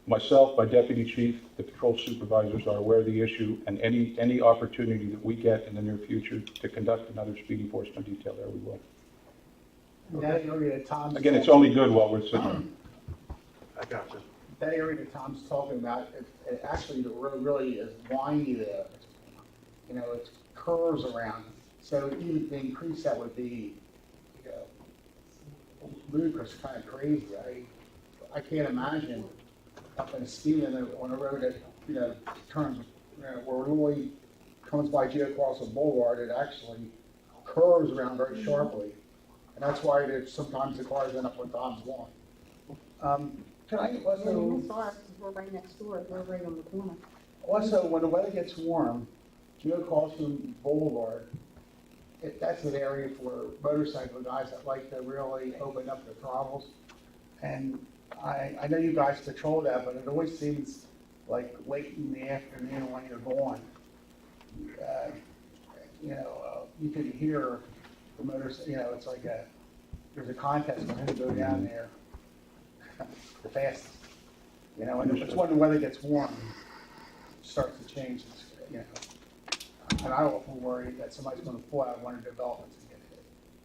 myself, my deputy chief, the patrol supervisors are aware of the issue, and any opportunity that we get in the near future to conduct another speed enforcement detail there, we will. That area that Tom's. Again, it's only good while we're sitting here. I got you. That area that Tom's talking about, actually, the road really is windy there. You know, it curves around, so even the increase that would be, ludicrous, kind of crazy. I can't imagine up in a speed limit on a road that, turns, where Lloyd comes by Geo Crossing Boulevard, it actually curves around very sharply. And that's why sometimes the cars end up with Tom's lawn. Can I also, It's ours, we're right next door, we're right on the corner. also, when the weather gets warm, Geo Crossing Boulevard, that's an area for motorcycle guys that like to really open up their throttles. And I know you guys patrol that, but it always seems like late in the afternoon when you're gone, you can hear the motors, it's like there's a contest for who to go down there the fastest. And it's when the weather gets warm, it starts to change, and I often worry that somebody's going to pull out one of the developments and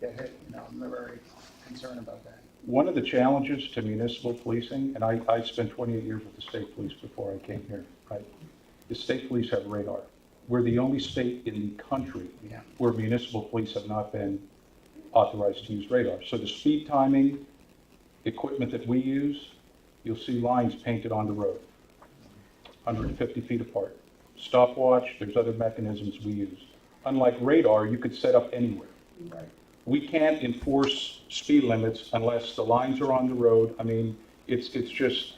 get hit. I'm very concerned about that. One of the challenges to municipal policing, and I spent 28 years with the state police before I came here, right? The state police have radar. We're the only state in the country where municipal police have not been authorized to use radar. So the speed timing equipment that we use, you'll see lines painted on the road, 150 feet apart. Stopwatch, there's other mechanisms we use. Unlike radar, you could set up anywhere. Right. We can't enforce speed limits unless the lines are on the road. I mean, it's a challenge.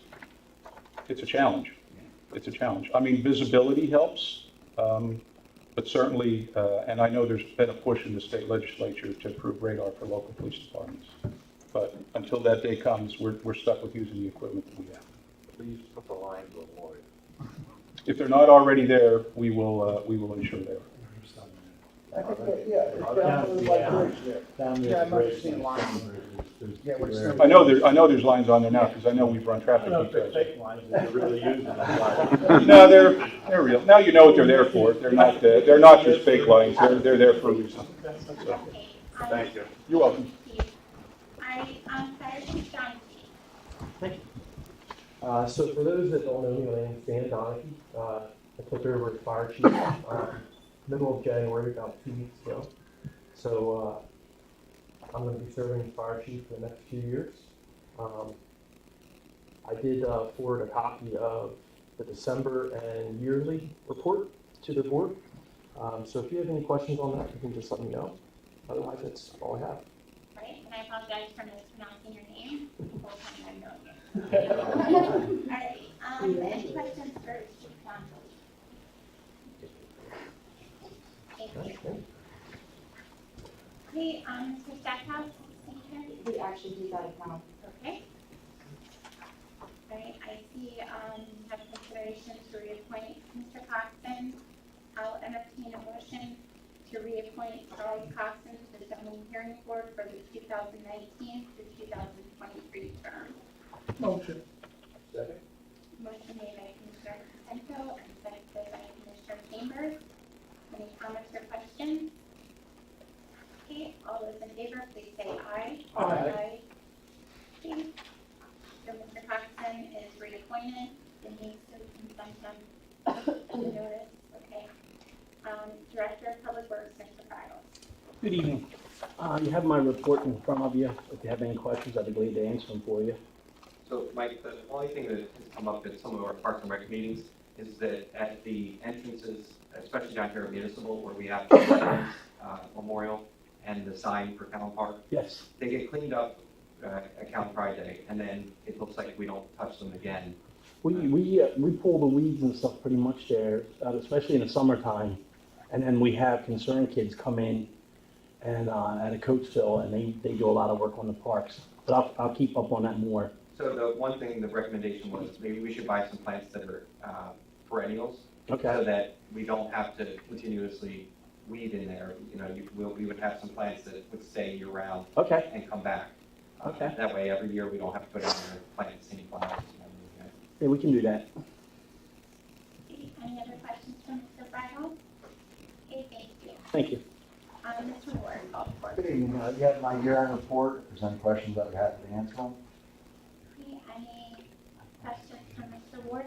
It's a challenge. I mean, visibility helps, but certainly, and I know there's been a push in the state legislature to approve radar for local police departments. But until that day comes, we're stuck with using the equipment that we have. Please put the lines on Lloyd. If they're not already there, we will ensure they are. I think that, it's down to the bridge there. Yeah, I'm not seeing lines. Yeah, I know there's lines on there now, because I know we've run traffic details. No, they're real. Now you know what they're there for. They're not just fake lines. They're there for a reason. So, Thank you. you're welcome. Fire Chief John. Thank you. So for those that don't know me, my name is Dan Donahue. I took over as fire chief middle of January, about 2 weeks ago. So I'm going to be serving as fire chief for the next few years. I did forward a copy of the December and yearly report to the board. So if you have any questions on that, you can just let me know. Otherwise, that's all I have. Right, and I apologize for mispronouncing your name. The whole time I've known you. All right, any questions for Chief John? Thank you. Okay, Mr. Stackhouse, We actually do that account. okay. All right, I see, have consideration to reappoint Mr. Coxon. I'll entertain a motion to reappoint Charles Coxon to the zoning hearing board for the 2019 to 2023 term. Motion. Second. Motion made by Commissioner Cento and seconded by Commissioner Chambers. Any comments or questions? Okay, all those in favor, please say aye. Aye. Okay. So Mr. Coxon is reappointed. Denise, so we can send him notice, okay. Director of Public Works, Mr. Biles. Good evening. You have my report in front of you. If you have any questions, I'd be glad to answer them for you. So Mike, the only thing that has come up at some of our Parks and Rec meetings is that at the entrances, especially down here at Municipal, where we have the Veterans Memorial and the sign for Caln Park. Yes. They get cleaned up at Caln Pride Day, and then it looks like we don't touch them again. We pull the weeds and stuff pretty much there, especially in the summertime. And then we have concerned kids come in and at a Coachville, and they do a lot of work on the parks. But I'll keep up on that more. So the one thing, the recommendation was maybe we should buy some plants that are perennials. Okay. So that we don't have to continuously weed in there. You know, we would have some plants that would stay year round. Okay. And come back. Okay. That way, every year we don't have to put in there and plant the same flowers. Yeah, we can do that. Okay, any other questions from Mr. Biles? Okay, thank you. Thank you. Mr. Ward, call for. Good evening. You have my year-end report. If there's any questions, I'd be happy to answer them. Okay, any questions from Mr. Ward?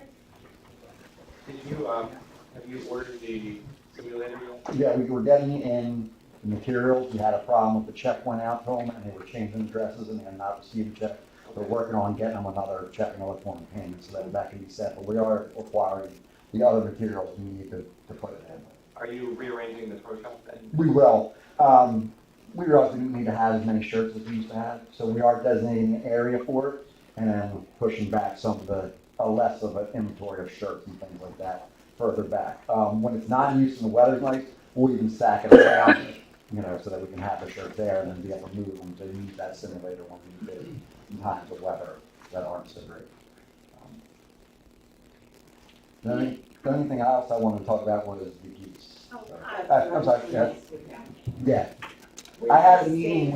Did you, have you ordered the simulator yet? Yeah, we were getting in the materials. We had a problem with the check went out to them, and they were changing addresses, and they had not received a check. We're working on getting them another check and electronic payment so that can be sent, but we are acquiring the other materials we need to put it in. Are you rearranging the pro shop then? We will. We realize we don't need to have as many shirts as we used to have, so we are designating an area for it, and then pushing back some of the, less of an inventory of shirts and things like that further back. When it's not in use and the weather's nice, we'll even stack it around, so that we can have the shirt there and then be able to move them to use that simulator when we need it in times of weather that aren't so great. The only thing else I wanted to talk about was the geese. I'm sorry, yeah. I had a meeting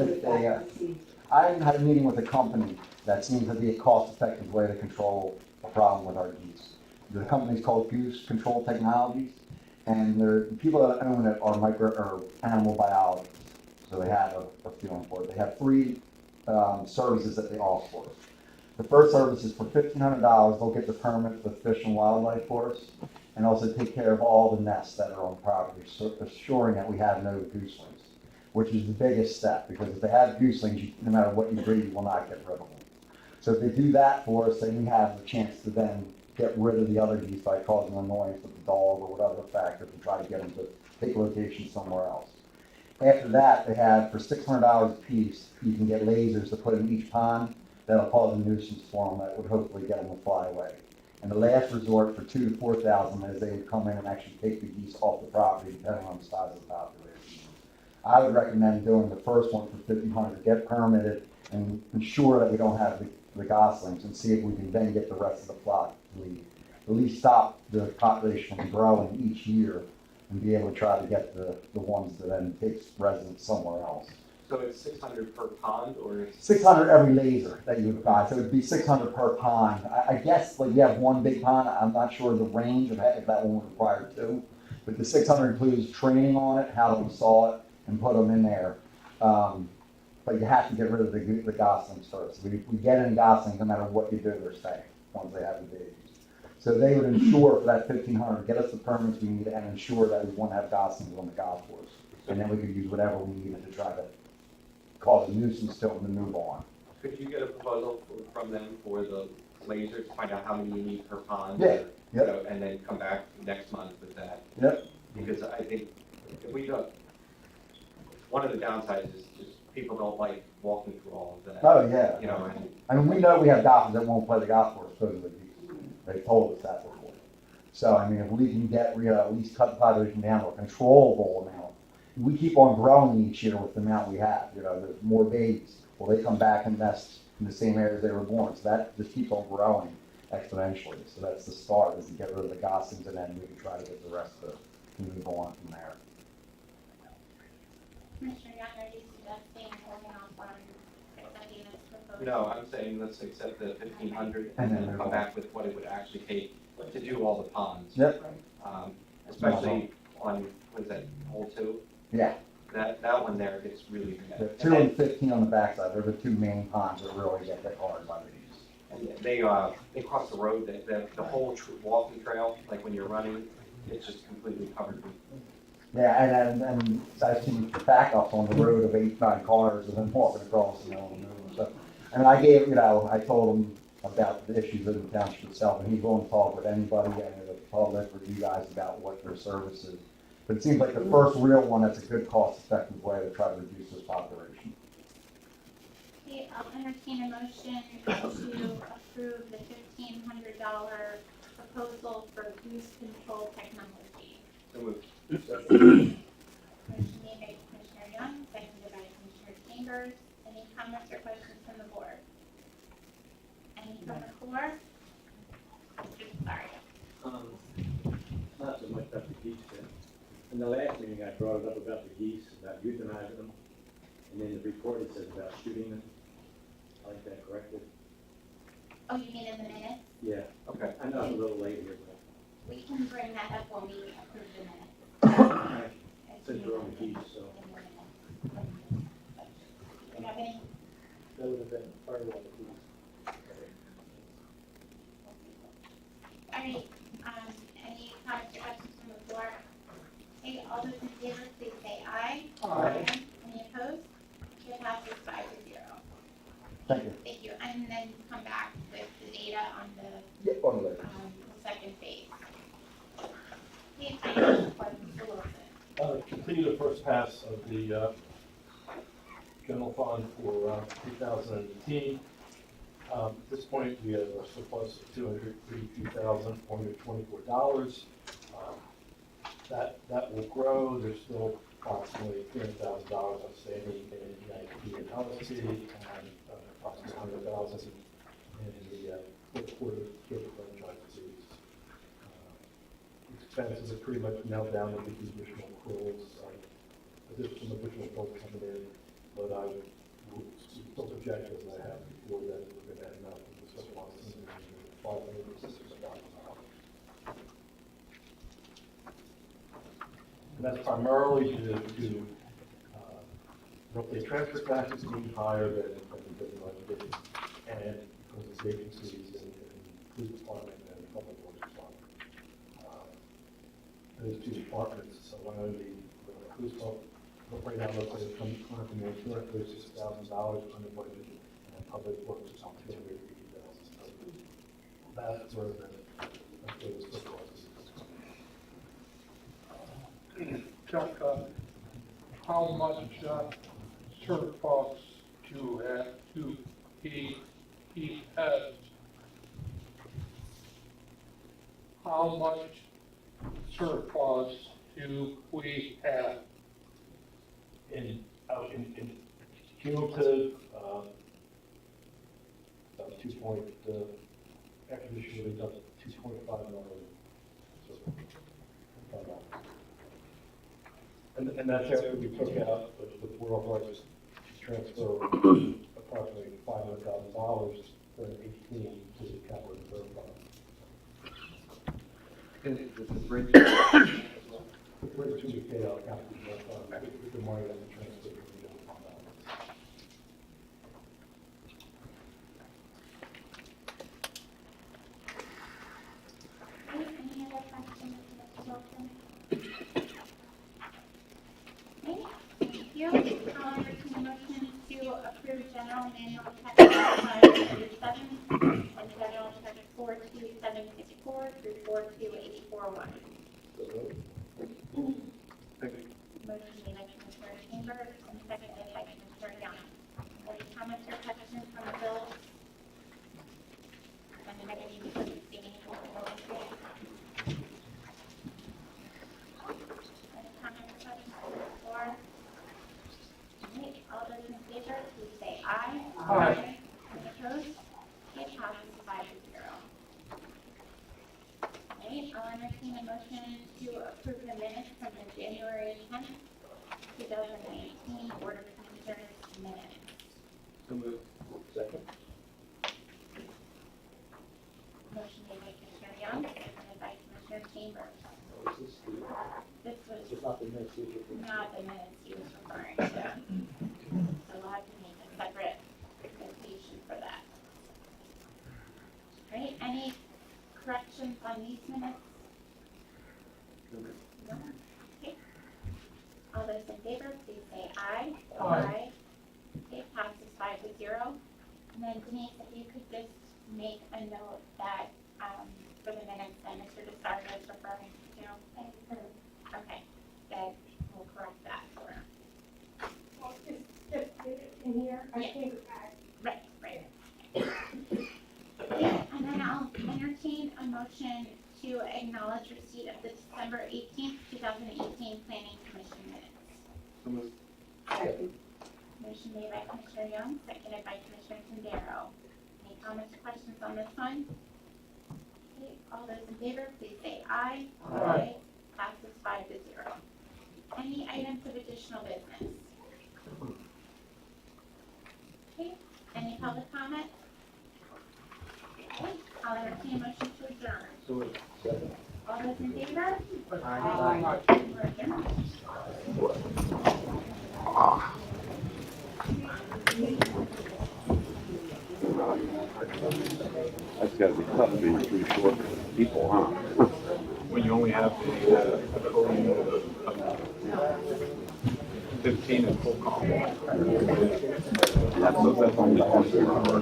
with a company that seems to be a cost-effective way to control a problem with our geese. The company's called Goose Control Technologies, and the people that own it are animal biologists, so they have a feeling for it. They have three services that they offer for us. The first service is for $1,500. They'll get the permit with Fish and Wildlife for us, and also take care of all the nests that are on the property, so assuring that we have no gooselings, which is the biggest step, because if they have gooselings, no matter what you breed, you will not get rid of them. So if they do that for us, then we have the chance to then get rid of the other geese by causing annoyance with the dog or whatever factor to try to get them to take location somewhere else. After that, they have, for $600 a piece, you can get lasers to put in each pond that'll cause a nuisance for them that would hopefully get them to fly away. And the last resort for $2,000 to $4,000 is they would come in and actually take the geese off the property depending on the size of the population. I would recommend doing the first one for $1,500, get permitted and ensure that we don't have the goslings, and see if we can then get the rest of the flock to leave. At least stop the population from growing each year and be able to try to get the ones that then take residence somewhere else. So it's 600 per pond, or it's 600 every laser that you would buy, so it would be 600 per pond. I guess like you have one big pond. I'm not sure the range of if that one would require two, but the 600 includes training on it, how to install it, and put them in there. But you have to get rid of the goslings first. We get any goslings, no matter what you do, they're staying once they have the babies. So they would ensure for that $1,500, get us the permits we need, and ensure that we won't have goslings on the golf course, and then we could use whatever we needed to try to cause a nuisance to them to move on. Could you get a proposal from them for the lasers to find out how many you need per pond? Yeah. Or, Yep. you know, and then come back next month with that. Yep. Because I think if we don't, one of the downsides is just people don't like walking through all of that. Oh, yeah. You know, and I mean, we know we have golfers that won't play the golf course because of the geese. They told us that before. So, I mean, if we can get, at least cut the population down to a controllable amount, we keep on growing each year with the amount we have. There's more babies. Well, they come back and nest in the same areas they were born. So that just keeps on growing exponentially. So that's the start, is to get rid of the goslings, and then we can try to get the rest of it and move on from there. Commissioner Young, are you suggesting holding off on accepting this proposal? no, I'm saying let's accept the 1,500 and then come back with what it would actually take to do all the ponds. Yep. Especially on was that hole 2? Yeah, That one there gets really the bad. 2 and 15 on the backside, they're the two main ponds that really get hit hard by the geese. And they cross the road, the whole walking trail, like when you're running, it's just completely covered with. Yeah, and I've seen backups on the road of 8, 9 cars and then walking across, you know, and so. And I gave, I told him about the issues in the township itself, and he's willing to talk with anybody, and the public, or you guys about what their service is. But it seems like the first real one that's a good cost-effective way to try to reduce this population. Okay, I'll entertain a motion to approve the $1,500 proposal for goose control technology. So moved. Motion made by Commissioner Young, seconded by Commissioner Chambers. Any comments or questions from the board? Any from the floor? Sorry. Not so much about the geese then. In the last meeting, I brought it up about the geese, about euthanizing them, and then the report it says about shooting them. I like that corrected. Oh, you mean in the minutes? Yeah. Okay. I know it's a little late here, but We can bring that up when we approve the minutes. since we're on the geese, so. Do you have any? That would have been part of the All right, any comments or questions from the floor? Okay, all those in favor, please say aye. Aye. Any opposed? It passes 5-0. Thank you. Thank you, and then come back with the data on Yeah, on the list. the second phase. Okay, I have a question, Mr. Wilson. Continue the first pass of the general fund for 2018. At this point, we have a surplus of $232,424. That will grow. There's still approximately $300,000 outstanding in EIP and LSC, and approximately $100,000 in the fourth quarter gift franchise disease. Expenses are pretty much nailed down with the additional accruals. There's some additional folks coming in, but I will still project as I have before that we're going to end up with the surplus in $560,000. And that's primarily due to roughly transfer taxes being higher than the budget, and because of vacancies in the police department and public works department. Those two departments, so one of the police department, right now looks like it's coming in $236,000 under budget, and public works is on $280,000. That's where the surplus is. Chuck, how much surplus to have to he has? How much surplus do we have? In cumulative, about after this year, we've done 2.5 million. And that's after we took out the board authorized to transfer approximately $500,000 during 18 to the capital reserve fund. The bridge. The bridge to be paid out of capital reserve fund with the money that we transferred from the general fund balance. Any other questions, Mr. Wilson? Okay, thank you. I'll entertain a motion to approve general manual check 537 and general check 42764 through 42841. Motion made by Commissioner Chambers and seconded by Commissioner Young. Any comments or questions from the bills? Anybody need to put abstaining for the bill? Any comments or questions from the floor? Okay, all those in favor, please say aye. Aye. Any opposed? It passes 5-0. Okay, I'll entertain a motion to approve the minutes from the January 10th, 2019 Board of Commissioners minutes. So moved. Second. Motion made by Commissioner Young, seconded by Commissioner Chambers. This was It's not the minutes you should- not the minutes he was referring to. So we'll have to make a separate notation for that. Right, any corrections on these minutes? No? Okay. All those in favor, please say aye. Aye. Okay, passes 5-0. And then Denise, if you could just make a note that, for the minutes that Mr. DeSardo is referring to. Okay, then we'll correct that for him. Well, just in here, I Yeah. think, Right, right. Okay, and then I'll entertain a motion to acknowledge receipt of the December 18th, 2018 Planning Commission minutes. Motion made by Commissioner Young, seconded by Commissioner Tindaro. Any comments or questions on this one? Okay, all those in favor, please say aye. Aye. Passes 5-0. Any items of additional business? Okay, any public comment? Okay, I'll entertain a motion to adjourn. All those in favor? Aye. We're adjourned. That's gotta be tough being too short for people, huh? When you only have a patrolling of 15 in full complement. That's only 24 per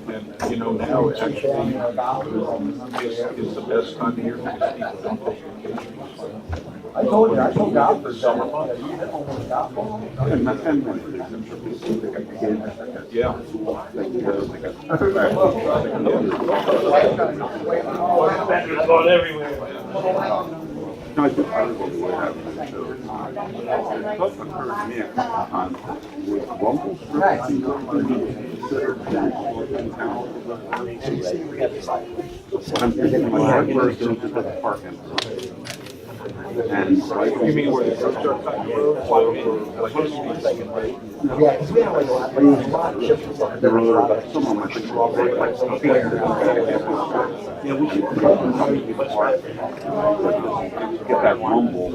And, you know, now actually is the best time of year because people don't take vacations. I told God for Summer months. Yeah. Going everywhere. No, I think everybody would have it too. It occurred to me a couple of times with Rumble Strip, you considered in town. I'm thinking like where it's into the parking. And like, You mean where the trucks are cutting the road? Like a speed second, right? Yeah, because we have like a lot of chips and stuff. the road, but some of them I think are all great, like stuff. Yeah, we should get that Rumble.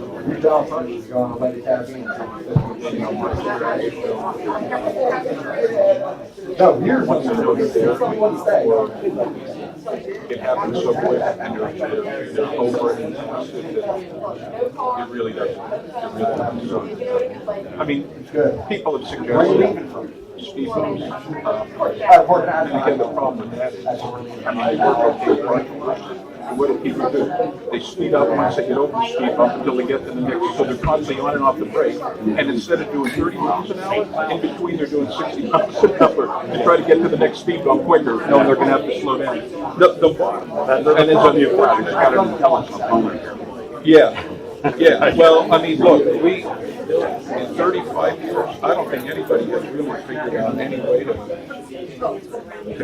No, yours one stay. It happens so quick and they're over it. It really doesn't. So, I mean, people have suggested speed bumps. And again, the problem with that is, I mean, they work okay, right? And what do people do? They speed up once they get over the speed bump until they get to the next, so they're constantly on and off the brake. And instead of doing 30 miles an hour, in between they're doing 60 miles an hour to try to get to the next speed bump quicker, knowing they're gonna have to slow down. And it's on the equipment, it's got an intelligence component. Yeah, yeah, well, I mean, look, we, in 35 years, I don't think anybody has really figured out any way to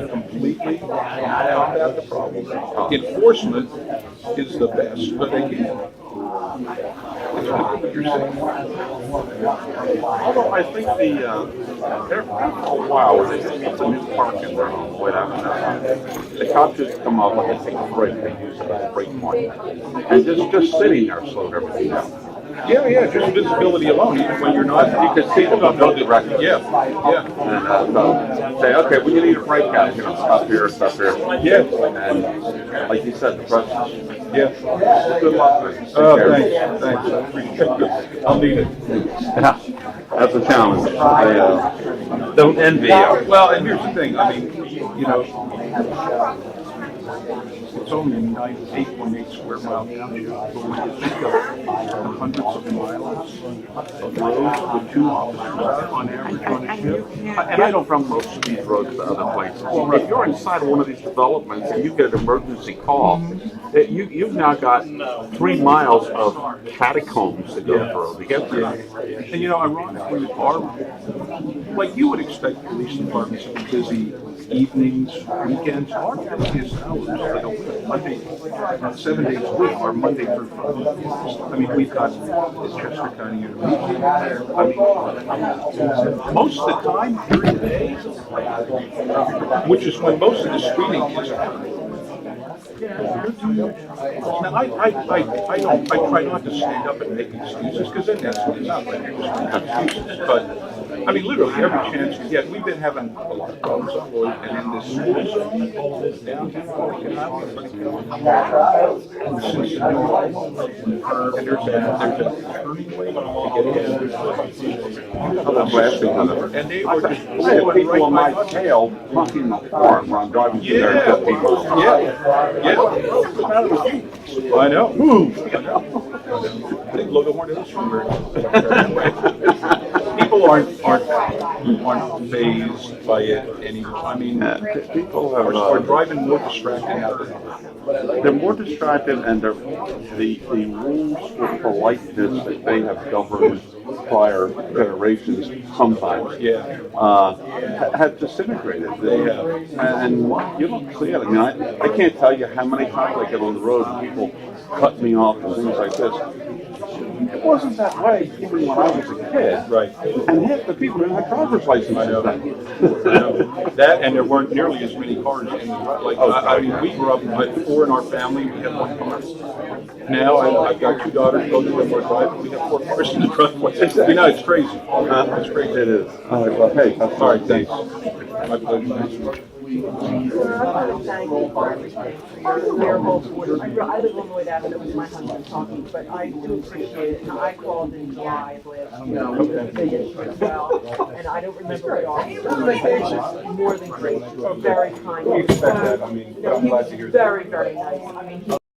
completely combat the problem. Enforcement is the best, but they can't. What you're saying. Although I think after a while, when they just get the new park in there on the way down there, the cops just come up and they take a break, they use it as a break point. And just sitting there slowed everything down. Yeah, just visibility alone, even when you're not, You can see them go directly. yeah. And so say, okay, we need a break out, you know, stop here. Yeah. And like you said, the president. Yeah. Good luck with it. Oh, thanks, I appreciate it. I'll need it. Yeah, that's a challenge. I don't envy you. Well, and here's the thing, I mean, you know, it's only 8.8 square mile township, but when you think of hundreds of miles of roads with 2 officers on average on a shift. And I know from most of these roads to other places, if you're inside of one of these developments and you get an emergency call, you've now got 3 miles of catacombs to go through to get there. And you know, ironically, like you would expect police departments to be busy evenings, weekends, our busiest hours, Monday, 7 days a week, are Monday through Friday. I mean, we've got the Chester County Intermediate. I mean, most of the time during the day, which is when most of the speeding is occurring. Now, I try not to stand up and make excuses, because then that's what it's not like excuses, but, I mean, literally, every chance we get, we've been having a lot of problems on the road, and in this school zone, and since the new law, and there's a turning lane to get in. I'm laughing on it. And they were just I have blowing people right on my by us. tail honking the horn when I'm driving through there at 50 miles. Yeah. I know. Move. They blow the horn at us from where. People aren't fazed by it anymore. I mean, people are driving more distracted now than ever. They're more distracted, and the rules for politeness that they have governed prior generations sometimes have disintegrated. They have, and you don't see it. I mean, I can't tell you how many times I get on the road and people cut me off and things like this. It wasn't that way even when I was a kid. Right. And half the people didn't have driver's licenses. I know. That, and there weren't nearly as many cars in the like. I mean, we grew up with 4 in our family. We had 1 car. Now I've got 2 daughters. Both of them are driving. We have 4 cars in the driveway. You know, it's crazy. It's crazy. It is. All right. Well, hey, that's all right. Thanks. My pleasure. Sir, I want to thank you for everything, for your whole board. I live on Lloyd Avenue with my husband talking, but I do appreciate it. And I called in July of last year with a big issue as well, and I don't remember what officer, but it was more than great, or very kind. We expect that. I mean, I'm glad to hear that. Very, very nice. I mean, he